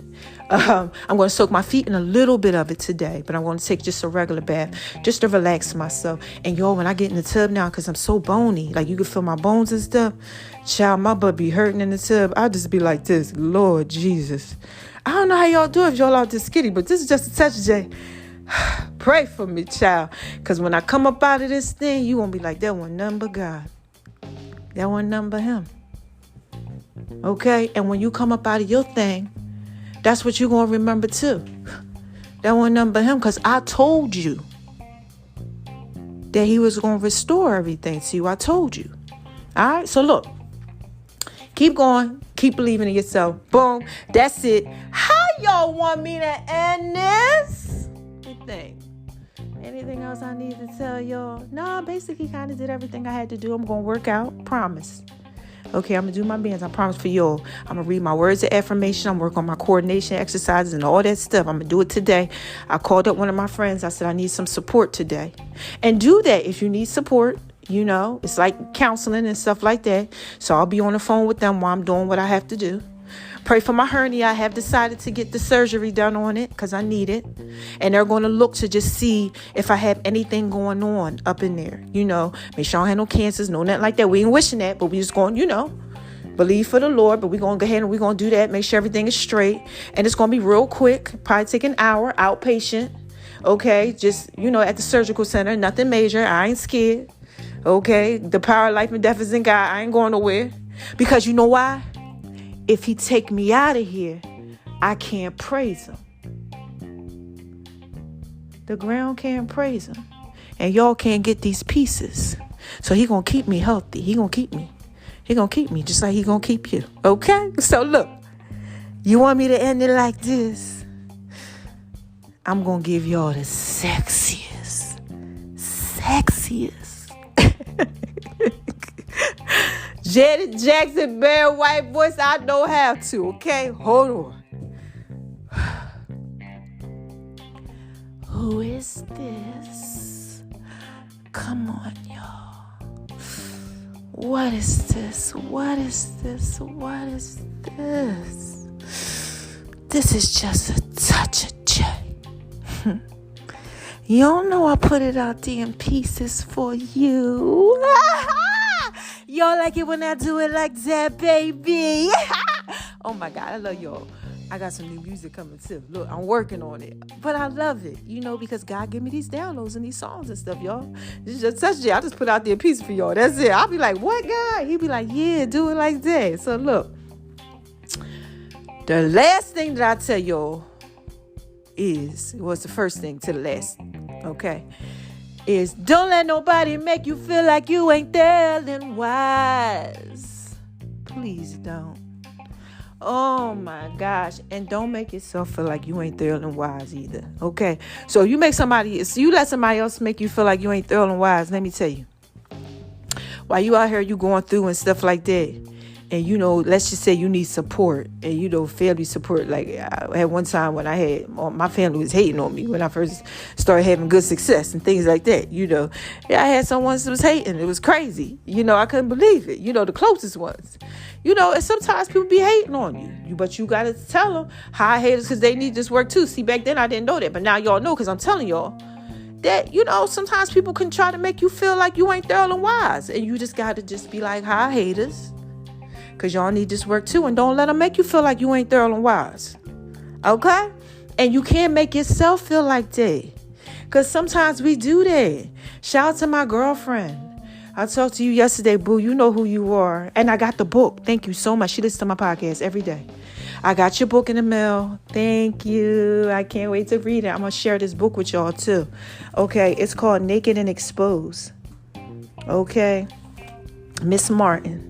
Speaker 1: I'm going to soak my feet in a little bit of it today, but I'm going to take just a regular bath just to relax myself. And y'all, when I get in the tub now, because I'm so bony, like you can feel my bones and stuff, child, my butt be hurting in the tub. I'll just be like this, Lord Jesus. I don't know how y'all do if y'all out this skinny, but this is just a touch, Jay. Pray for me, child, because when I come up out of this thing, you won't be like, that one nothing but God. That one nothing but him. Okay? And when you come up out of your thing, that's what you're going to remember too. That one nothing but him, because I told you that he was going to restore everything to you. I told you. All right? So look, keep going. Keep believing in yourself. Boom. That's it. How y'all want me to end this? Anything else I need to tell y'all? No, basically kind of did everything I had to do. I'm going to work out. Promise. Okay, I'm going to do my bands. I promise for y'all. I'm going to read my words of affirmation. I'm working on my coordination exercises and all that stuff. I'm going to do it today. I called up one of my friends. I said, I need some support today. And do that if you need support. You know, it's like counseling and stuff like that. So I'll be on the phone with them while I'm doing what I have to do. Pray for my hernia. I have decided to get the surgery done on it because I need it. And they're going to look to just see if I have anything going on up in there. You know, make sure I don't have no cancers, no nothing like that. We ain't wishing that, but we just going, you know, believe for the Lord. But we're going to go ahead and we're going to do that. Make sure everything is straight. And it's going to be real quick. Probably take an hour, outpatient. Okay, just, you know, at the surgical center. Nothing major. I ain't scared. Okay, the power of life and death is in God. I ain't going nowhere. Because you know why? If he take me out of here, I can't praise him. The ground can't praise him. And y'all can't get these pieces. So he going to keep me healthy. He going to keep me. He going to keep me just like he going to keep you. Okay? So look, you want me to end it like this? I'm going to give y'all the sexiest. Janet Jackson, bare white voice. I know how to. Okay, hold on. Who is this? Come on, y'all. What is this? What is this? What is this? This is just a touch of J. You don't know I put it out there in pieces for you. Y'all like it when I do it like that, baby. Oh my God, I love y'all. I got some new music coming too. Look, I'm working on it. But I love it, you know, because God give me these downloads and these songs and stuff, y'all. This is just such I just put out there a piece for y'all. That's it. I'll be like, what, God? He'll be like, yeah, do it like that. So look, the last thing that I tell y'all was the first thing to the last, okay, is don't let nobody make you feel like you ain't Thurland Wise. Please don't. Oh my gosh. And don't make yourself feel like you ain't Thurland Wise either. Okay. So you let somebody else make you feel like you ain't Thurland Wise. Let me tell you. While you out here, you going through and stuff like that. And, you know, let's just say you need support and, you know, family support. Like I had one time when my family was hating on me when I first started having good success and things like that. You know, I had someone that was hating. It was crazy. You know, I couldn't believe it. You know, the closest ones, you know, and sometimes people be hating on you, but you got to tell them how haters, because they need this work too. See, back then I didn't know that, but now y'all know, because I'm telling y'all that, you know, sometimes people can try to make you feel like you ain't Thurland Wise, and you just got to just be like, hi, haters. Because y'all need this work too. And don't let them make you feel like you ain't Thurland Wise. Okay? And you can't make yourself feel like that. Because sometimes we do that. Shout out to my girlfriend. I talked to you yesterday, boo. You know who you are. And I got the book. Thank you so much. She listens to my podcast every day. I got your book in the mail. Thank you. I can't wait to read it. I'm going to share this book with y'all too. Okay? It's called Naked and Exposed. Okay? Miss Martin.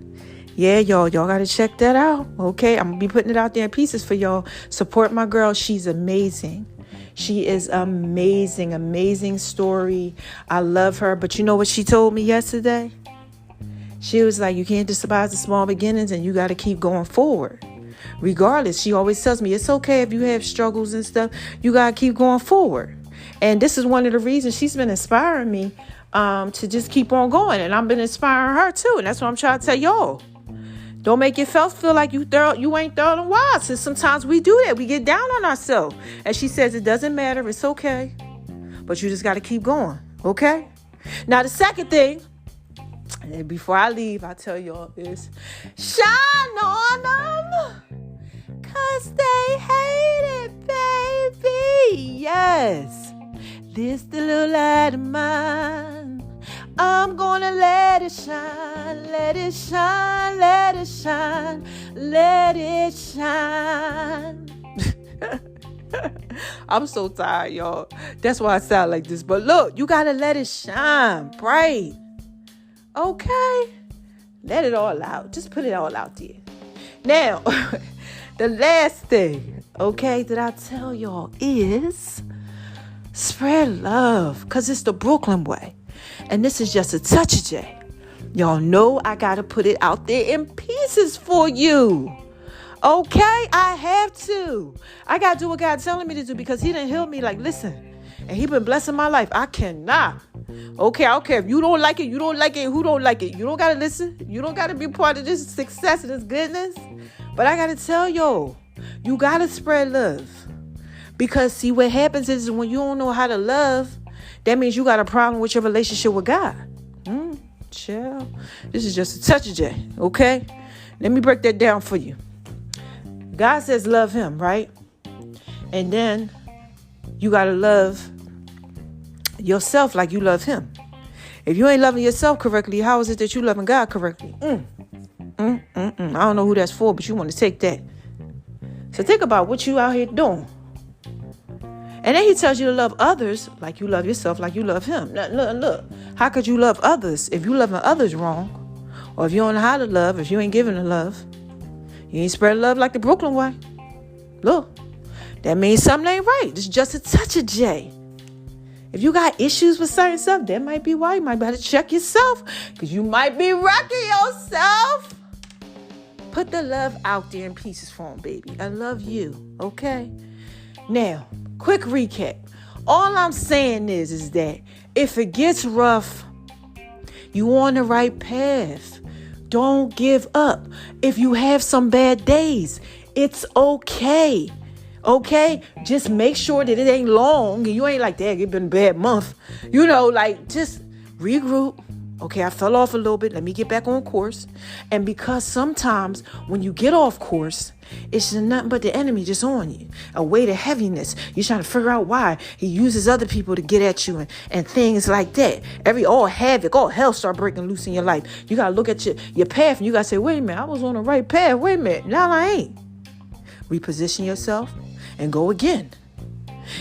Speaker 1: Yeah, y'all got to check that out. Okay, I'm going to be putting it out there in pieces for y'all. Support my girl. She's amazing. She is amazing, amazing story. I love her. But you know what she told me yesterday? She was like, you can't despise the small beginnings, and you got to keep going forward. Regardless, she always tells me it's okay if you have struggles and stuff. You got to keep going forward. And this is one of the reasons she's been inspiring me to just keep on going. And I've been inspiring her too. And that's what I'm trying to tell y'all. Don't make yourself feel like you ain't thorough and wise. And sometimes we do that. We get down on ourselves. And she says, it doesn't matter. It's okay. But you just got to keep going. Okay? Now, the second thing, and before I leave, I tell y'all is shine on them. Because they hate it, baby. Yes. This the little light of mine. I'm gonna let it shine, let it shine, let it shine, let it shine. I'm so tired, y'all. That's why I sound like this. But look, you gotta let it shine bright. Okay? Let it all out. Just put it all out there. Now, the last thing, okay, that I tell y'all is spread love. Because it's the Brooklyn way. And this is just a touch of J. Y'all know I got to put it out there in pieces for you. Okay? I have to. I got to do what God's telling me to do because he done healed me. Like, listen. And he been blessing my life. I cannot. Okay, I don't care. If you don't like it, you don't like it. Who don't like it? You don't got to listen. You don't got to be part of this success and this goodness. But I got to tell y'all, you got to spread love. Because see, what happens is when you don't know how to love, that means you got a problem with your relationship with God. Chill. This is just a touch of J, okay? Let me break that down for you. God says love him, right? And then you got to love yourself like you love him. If you ain't loving yourself correctly, how is it that you loving God correctly? I don't know who that's for, but you want to take that. So think about what you out here doing. And then he tells you to love others like you love yourself, like you love him. Look. How could you love others if you loving others wrong? Or if you don't know how to love, if you ain't giving the love? You ain't spread love like the Brooklyn way. Look, that means something ain't right. It's just a touch of J. If you got issues with certain stuff, that might be why. You might better check yourself because you might be wrecking yourself. Put the love out there in pieces for him, baby. I love you, okay? Now, quick recap. All I'm saying is that if it gets rough, you on the right path. Don't give up. If you have some bad days, it's okay. Okay? Just make sure that it ain't long and you ain't like, dang, it's been a bad month. You know, like just regroup. Okay, I fell off a little bit. Let me get back on course. And because sometimes when you get off course, it's nothing but the enemy just on you. A weight of heaviness. You're trying to figure out why he uses other people to get at you and things like that. All havoc, all hell start breaking loose in your life. You got to look at your path and you got to say, wait a minute, I was on the right path. Wait a minute, now I ain't. Reposition yourself and go again.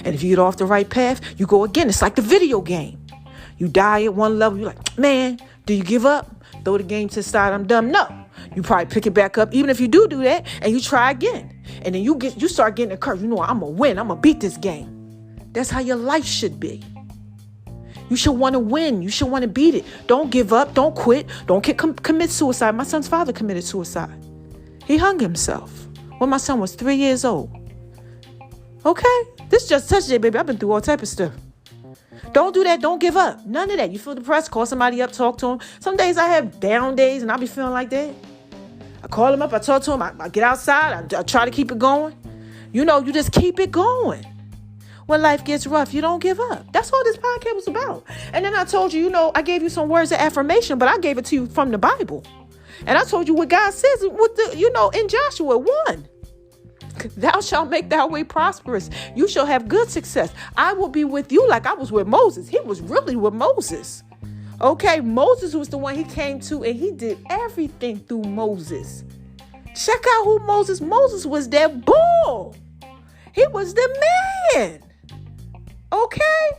Speaker 1: And if you get off the right path, you go again. It's like the video game. You die at one level. You're like, man, do you give up? Throw the game to the side. I'm done. No. You probably pick it back up. Even if you do that and you try again. And then you start getting encouraged. You know, I'm going to win. I'm going to beat this game. That's how your life should be. You should want to win. You should want to beat it. Don't give up. Don't quit. Don't commit suicide. My son's father committed suicide. He hung himself when my son was 3 years old. Okay? This just touched it, baby. I've been through all type of stuff. Don't do that. Don't give up. None of that. You feel depressed, call somebody up, talk to them. Some days I have down days and I'll be feeling like that. I call them up. I talk to them. I get outside. I try to keep it going. You know, you just keep it going. When life gets rough, you don't give up. That's what this podcast was about. And then I told you, I gave you some words of affirmation, but I gave it to you from the Bible. And I told you what God says with in Joshua 1. Thou shalt make thy way prosperous. You shall have good success. I will be with you like I was with Moses. He was really with Moses. Okay, Moses was the one he came to and he did everything through Moses. Check out who Moses. Moses was that bull. He was the man. Okay?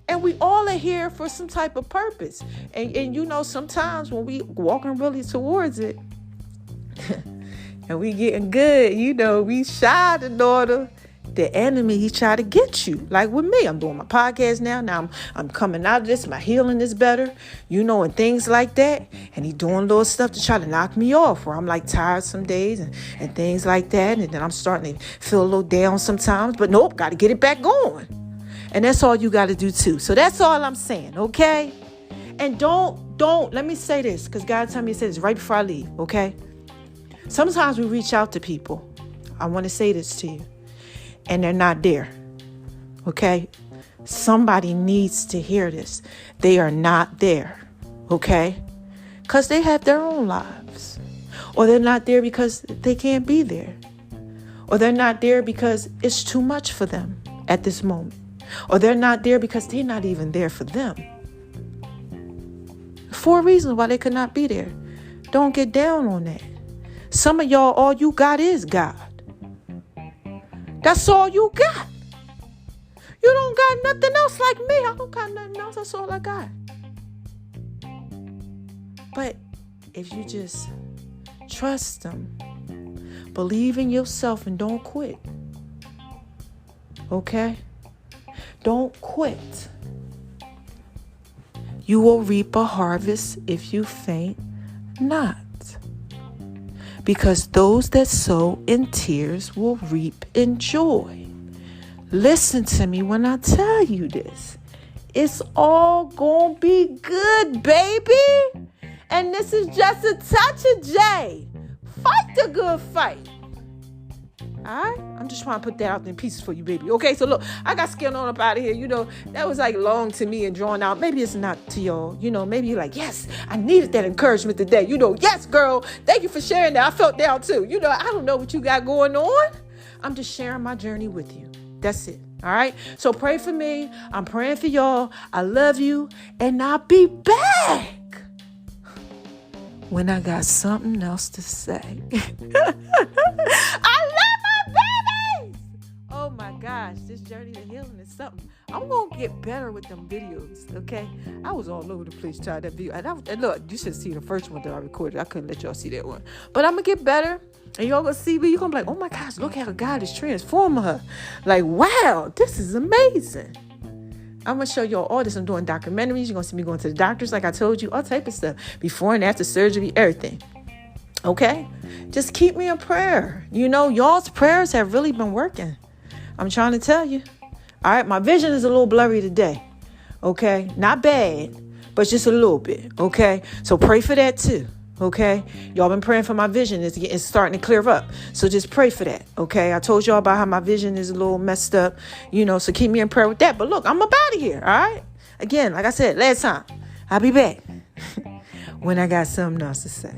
Speaker 1: And we all are here for some type of purpose. And sometimes when we walking really towards it, and we getting good, we shy the daughter. The enemy, he try to get you. Like with me, I'm doing my podcast now. Now I'm coming out of this. My healing is better, and things like that. And he doing little stuff to try to knock me off where I'm like tired some days and things like that. And then I'm starting to feel a little down sometimes. But nope, got to get it back going. And that's all you got to do too. So that's all I'm saying, okay? And don't, let me say this, because God told me to say this right before I leave, okay? Sometimes we reach out to people. I want to say this to you. And they're not there. Okay? Somebody needs to hear this. They are not there. Okay? Because they have their own lives. Or they're not there because they can't be there. Or they're not there because it's too much for them at this moment. Or they're not there because they're not even there for them. 4 reasons why they could not be there. Don't get down on that. Some of y'all, all you got is God. That's all you got. You don't got nothing else like me. I don't got nothing else. That's all I got. But if you just trust Him, believe in yourself, and don't quit. Okay? Don't quit. You will reap a harvest if you faint not. Because those that sow in tears will reap in joy. Listen to me when I tell you this. It's all gonna be good, baby. And this is just a touch of J. Fight the good fight. Alright? I'm just trying to put that out in pieces for you, baby. Okay, so look, I got skin on up out of here. You know, that was like long to me and drawn out. Maybe it's not to y'all. You know, maybe you're like, yes, I needed that encouragement today. You know, yes, girl, thank you for sharing that. I felt down too. You know, I don't know what you got going on. I'm just sharing my journey with you. That's it. All right. So pray for me. I'm praying for y'all. I love you. And I'll be back when I got something else to say. I love my babies. Oh my gosh. This journey to healing is something. I'm going to get better with them videos. Okay. I was all over the place trying that video. And look, you should see the first one that I recorded. I couldn't let y'all see that one. But I'm going to get better. And y'all gonna see me. You're gonna be like, oh my gosh, look how God is transforming her. Like, wow, this is amazing. I'm gonna show y'all all this. I'm doing documentaries. You're gonna see me going to the doctors, like I told you, all type of stuff. Before and after surgery, everything. Okay? Just keep me in prayer. You know, y'all's prayers have really been working. I'm trying to tell you. All right, my vision is a little blurry today. Okay? Not bad, but just a little bit. Okay? So pray for that too. Okay, y'all been praying for my vision. It's starting to clear up. So just pray for that. Okay, I told y'all about how my vision is a little messed up, you know, so keep me in prayer with that. But look, I'm up out of here. All right. Again, like I said last time, I'll be back when I got something else to say.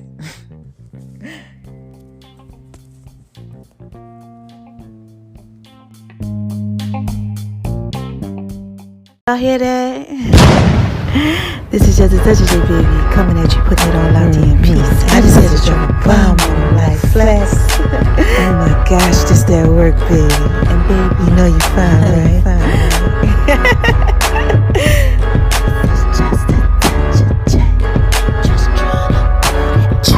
Speaker 1: Y'all hear that? This is just a touch of J, baby, coming at you, putting it all out there in peace. I just had to drop a bomb on like flex. Oh my gosh, this that work, baby. And baby, you know you fine, right? It's just a touch of J. Just trying to put it J.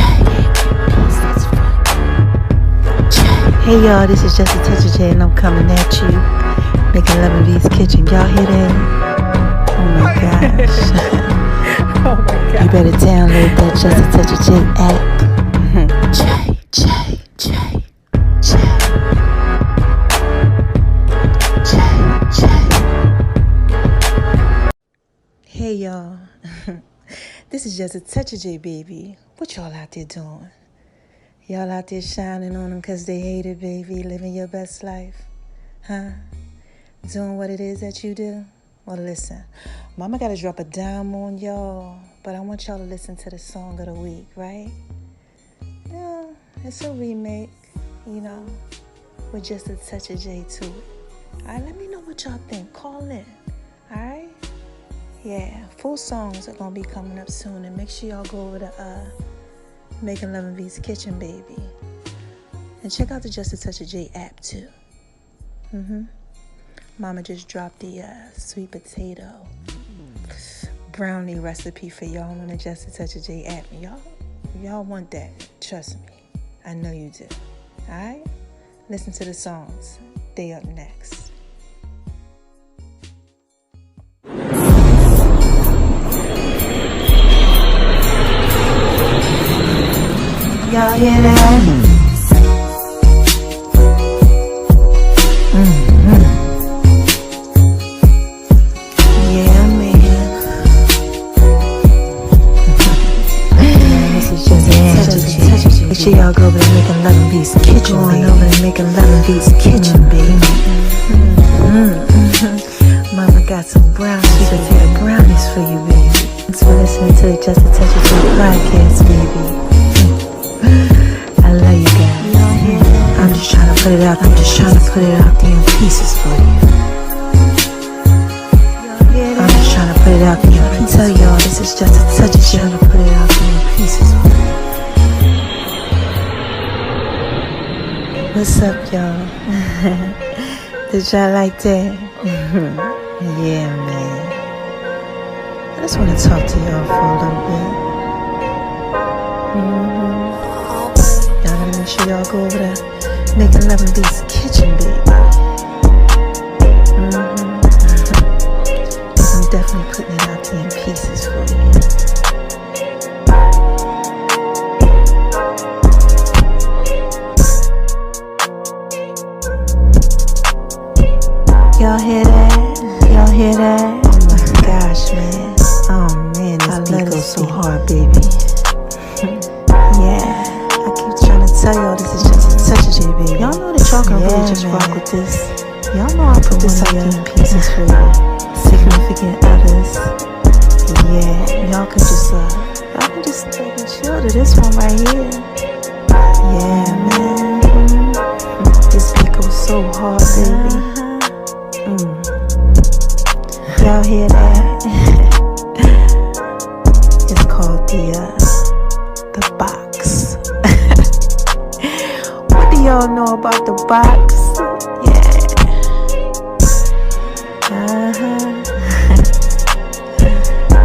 Speaker 1: Hey y'all, this is just a touch of J, and I'm coming at you, making love in V's kitchen. Y'all hear that? Oh my gosh. Oh my God. You better download that Just a Touch of J app. J. Hey y'all. This is Just a Touch of J, baby. What y'all out there doing? Y'all out there shining on them because they hate it, baby. Living your best life. Huh? Doing what it is that you do. Well, listen, Mama got to drop a dime on y'all, but I want y'all to listen to the song of the week, right? Yeah, it's a remake, you know, with just a touch of J to it. All right, let me know what y'all think. Call in, all right? Yeah, full songs are going to be coming up soon, and make sure y'all go over to Making Love in V's Kitchen, baby. And check out the Just a Touch of J app, too. Mama just dropped the sweet potato brownie recipe for y'all on the Just a Touch of J app. Y'all want that. Trust me. I know you do. Alright? Listen to the songs. They up next. Y'all hear that? sure y'all go over to Making Love and Beats Kitchen, baby. Going over to Making Love and Beats Kitchen, baby. Mama got some brownies, potato brownies for you, baby. Thanks for listening to the Just a Touch of Joy podcast, baby. I love you guys. I'm just trying to put it out. I'm just trying to put it out there in pieces for you. I'm just trying to put it out there. I tell y'all, this is Just a Touch of Joy. Trying to put it out there in pieces for you. What's up, y'all? Did y'all like that? Yeah, man. I just want to talk to y'all for a little bit. Y'all gotta make sure y'all go over there, Making Love and Beats Kitchen, baby. I'm definitely putting it out there in pieces for you. Y'all hear that? Y'all hear that? Oh my gosh, man. Oh man, this beat goes so hard, baby. Yeah, I keep trying to tell y'all this is Just a Touch of J, baby. Y'all know that y'all can really just rock with this. Y'all know I put this out there in pieces for you. Significant others. Yeah, y'all can just take and chill to this one right here. Yeah, man. This beat goes so hard, baby. Y'all hear that? It's called the box. What do y'all know about the box? Yeah.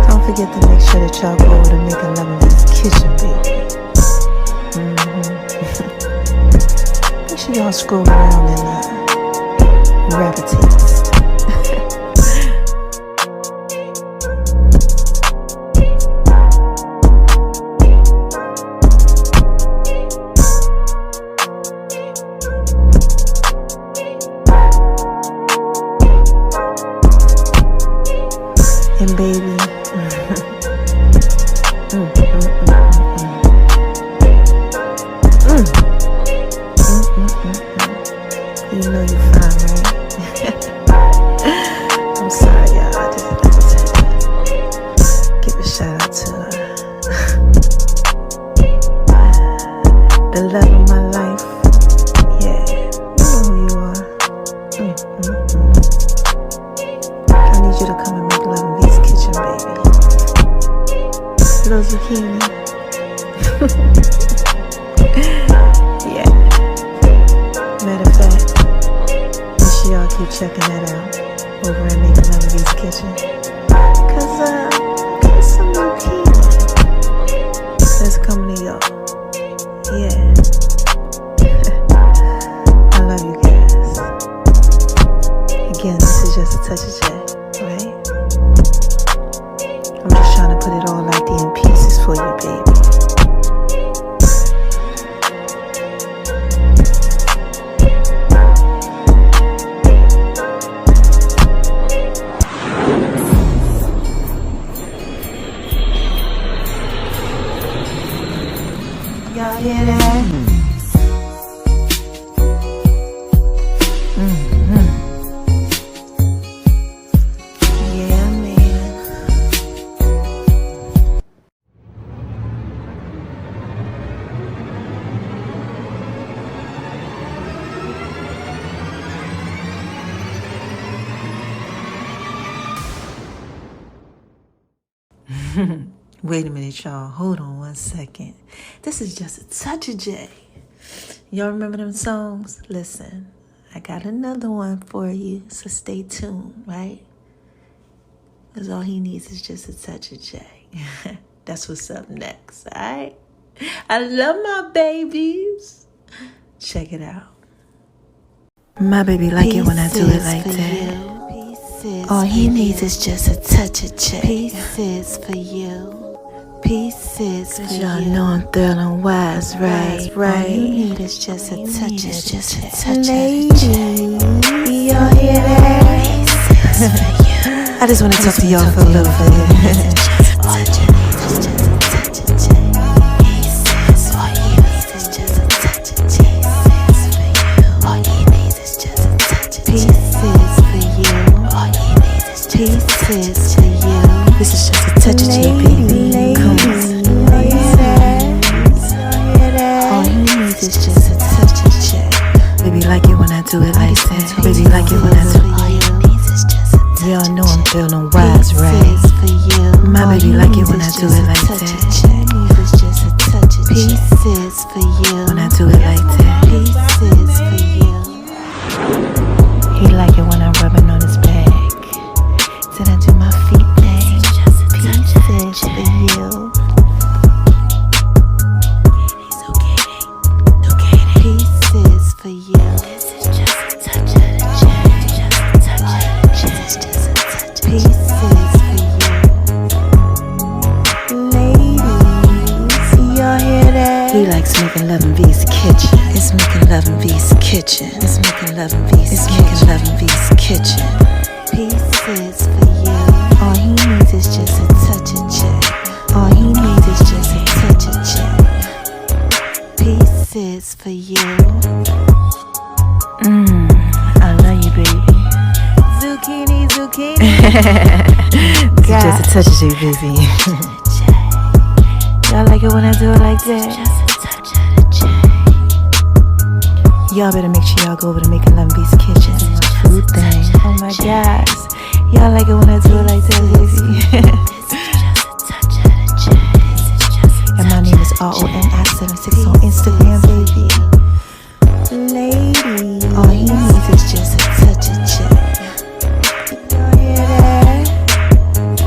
Speaker 1: Don't forget to make sure that y'all go over to Making Love and Beats Kitchen, baby. Make sure y'all scroll around and grab a taste. And baby, you know you fine, right? I'm sorry, y'all. I just had to give a shout out to the love of my life. Yeah, you know who you are. I need you to come and make love in Beats Kitchen, baby. Little zucchini. Yeah. Matter of fact, make sure y'all keep checking that out over at Making Love in Beats Kitchen. Cause some new key that's coming to y'all. Yeah. I love you guys. Again, this is Just a Touch of J, right? I'm just trying to put it all out there in pieces for you, baby. Y'all hear that? Yeah, man. Wait a minute, y'all. Hold on one second. This is Just a Touch of J. Y'all remember them songs? Listen, I got another one for you, so stay tuned, right? Because all he needs is just a touch of J. That's what's up next, all right? I love my babies. Check it out. My baby like it when I do it like that. All he needs is just a touch of J. Pieces for you. Pieces for you. Y'all know I'm thrilling wise, right? All you need is just a touch of J. Y'all hear that? I just want to talk to y'all for a little bit. Pieces for you. This is just a touch of J, baby. Come on. All you need is just a touch of J. Baby, like it when I do it like that. Baby, like it when I do it. All you need is just a touch. Y'all know I'm feeling wise, right? My baby like it when I do it like that. Pieces for you. When I do it like that. Pieces for you. He like it when I'm rubbing on his back. Then I do my feet thing. Pieces for you. Pieces for you. This is just a touch of the J. Just a touch of the J. This is just a touch of pieces for you. Ladies, y'all hear that? He likes making love in V's kitchen. It's making love in V's kitchen. It's making love in V's kitchen. It's making love in V's kitchen. Pieces for you. All he needs is just a touch of J. All he needs is just a touch of J. Pieces for you. I love you, baby. Zucchini, zucchini. Just a touch of J, baby. Y'all like it when I do it like that? Y'all better make sure y'all go over to Making Love in V's kitchen. My food thing. Oh my gosh. Y'all like it when I do it like that, baby. And my name is RONI76 on Instagram, baby. Lady, all he needs is just a touch of J. Y'all hear that?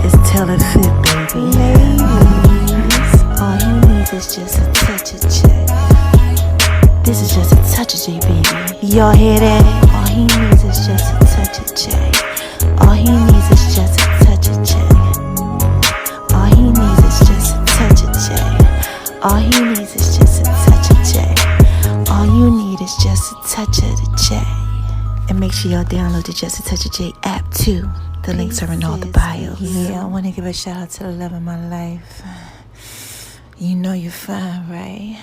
Speaker 1: It's tell it fit, baby. Ladies, all he needs is just a touch of J. This is just a touch of J, baby. Y'all hear that? All he needs is just a touch of J. All he needs is just a touch of J. All he needs is just a touch of J. All he needs is just a touch of J. All you need is just a touch of the J. And make sure y'all download the Just a Touch of J app too. The links are in all the bios. Yeah, I want to give a shout out to the love of my life. You know you're fine, right?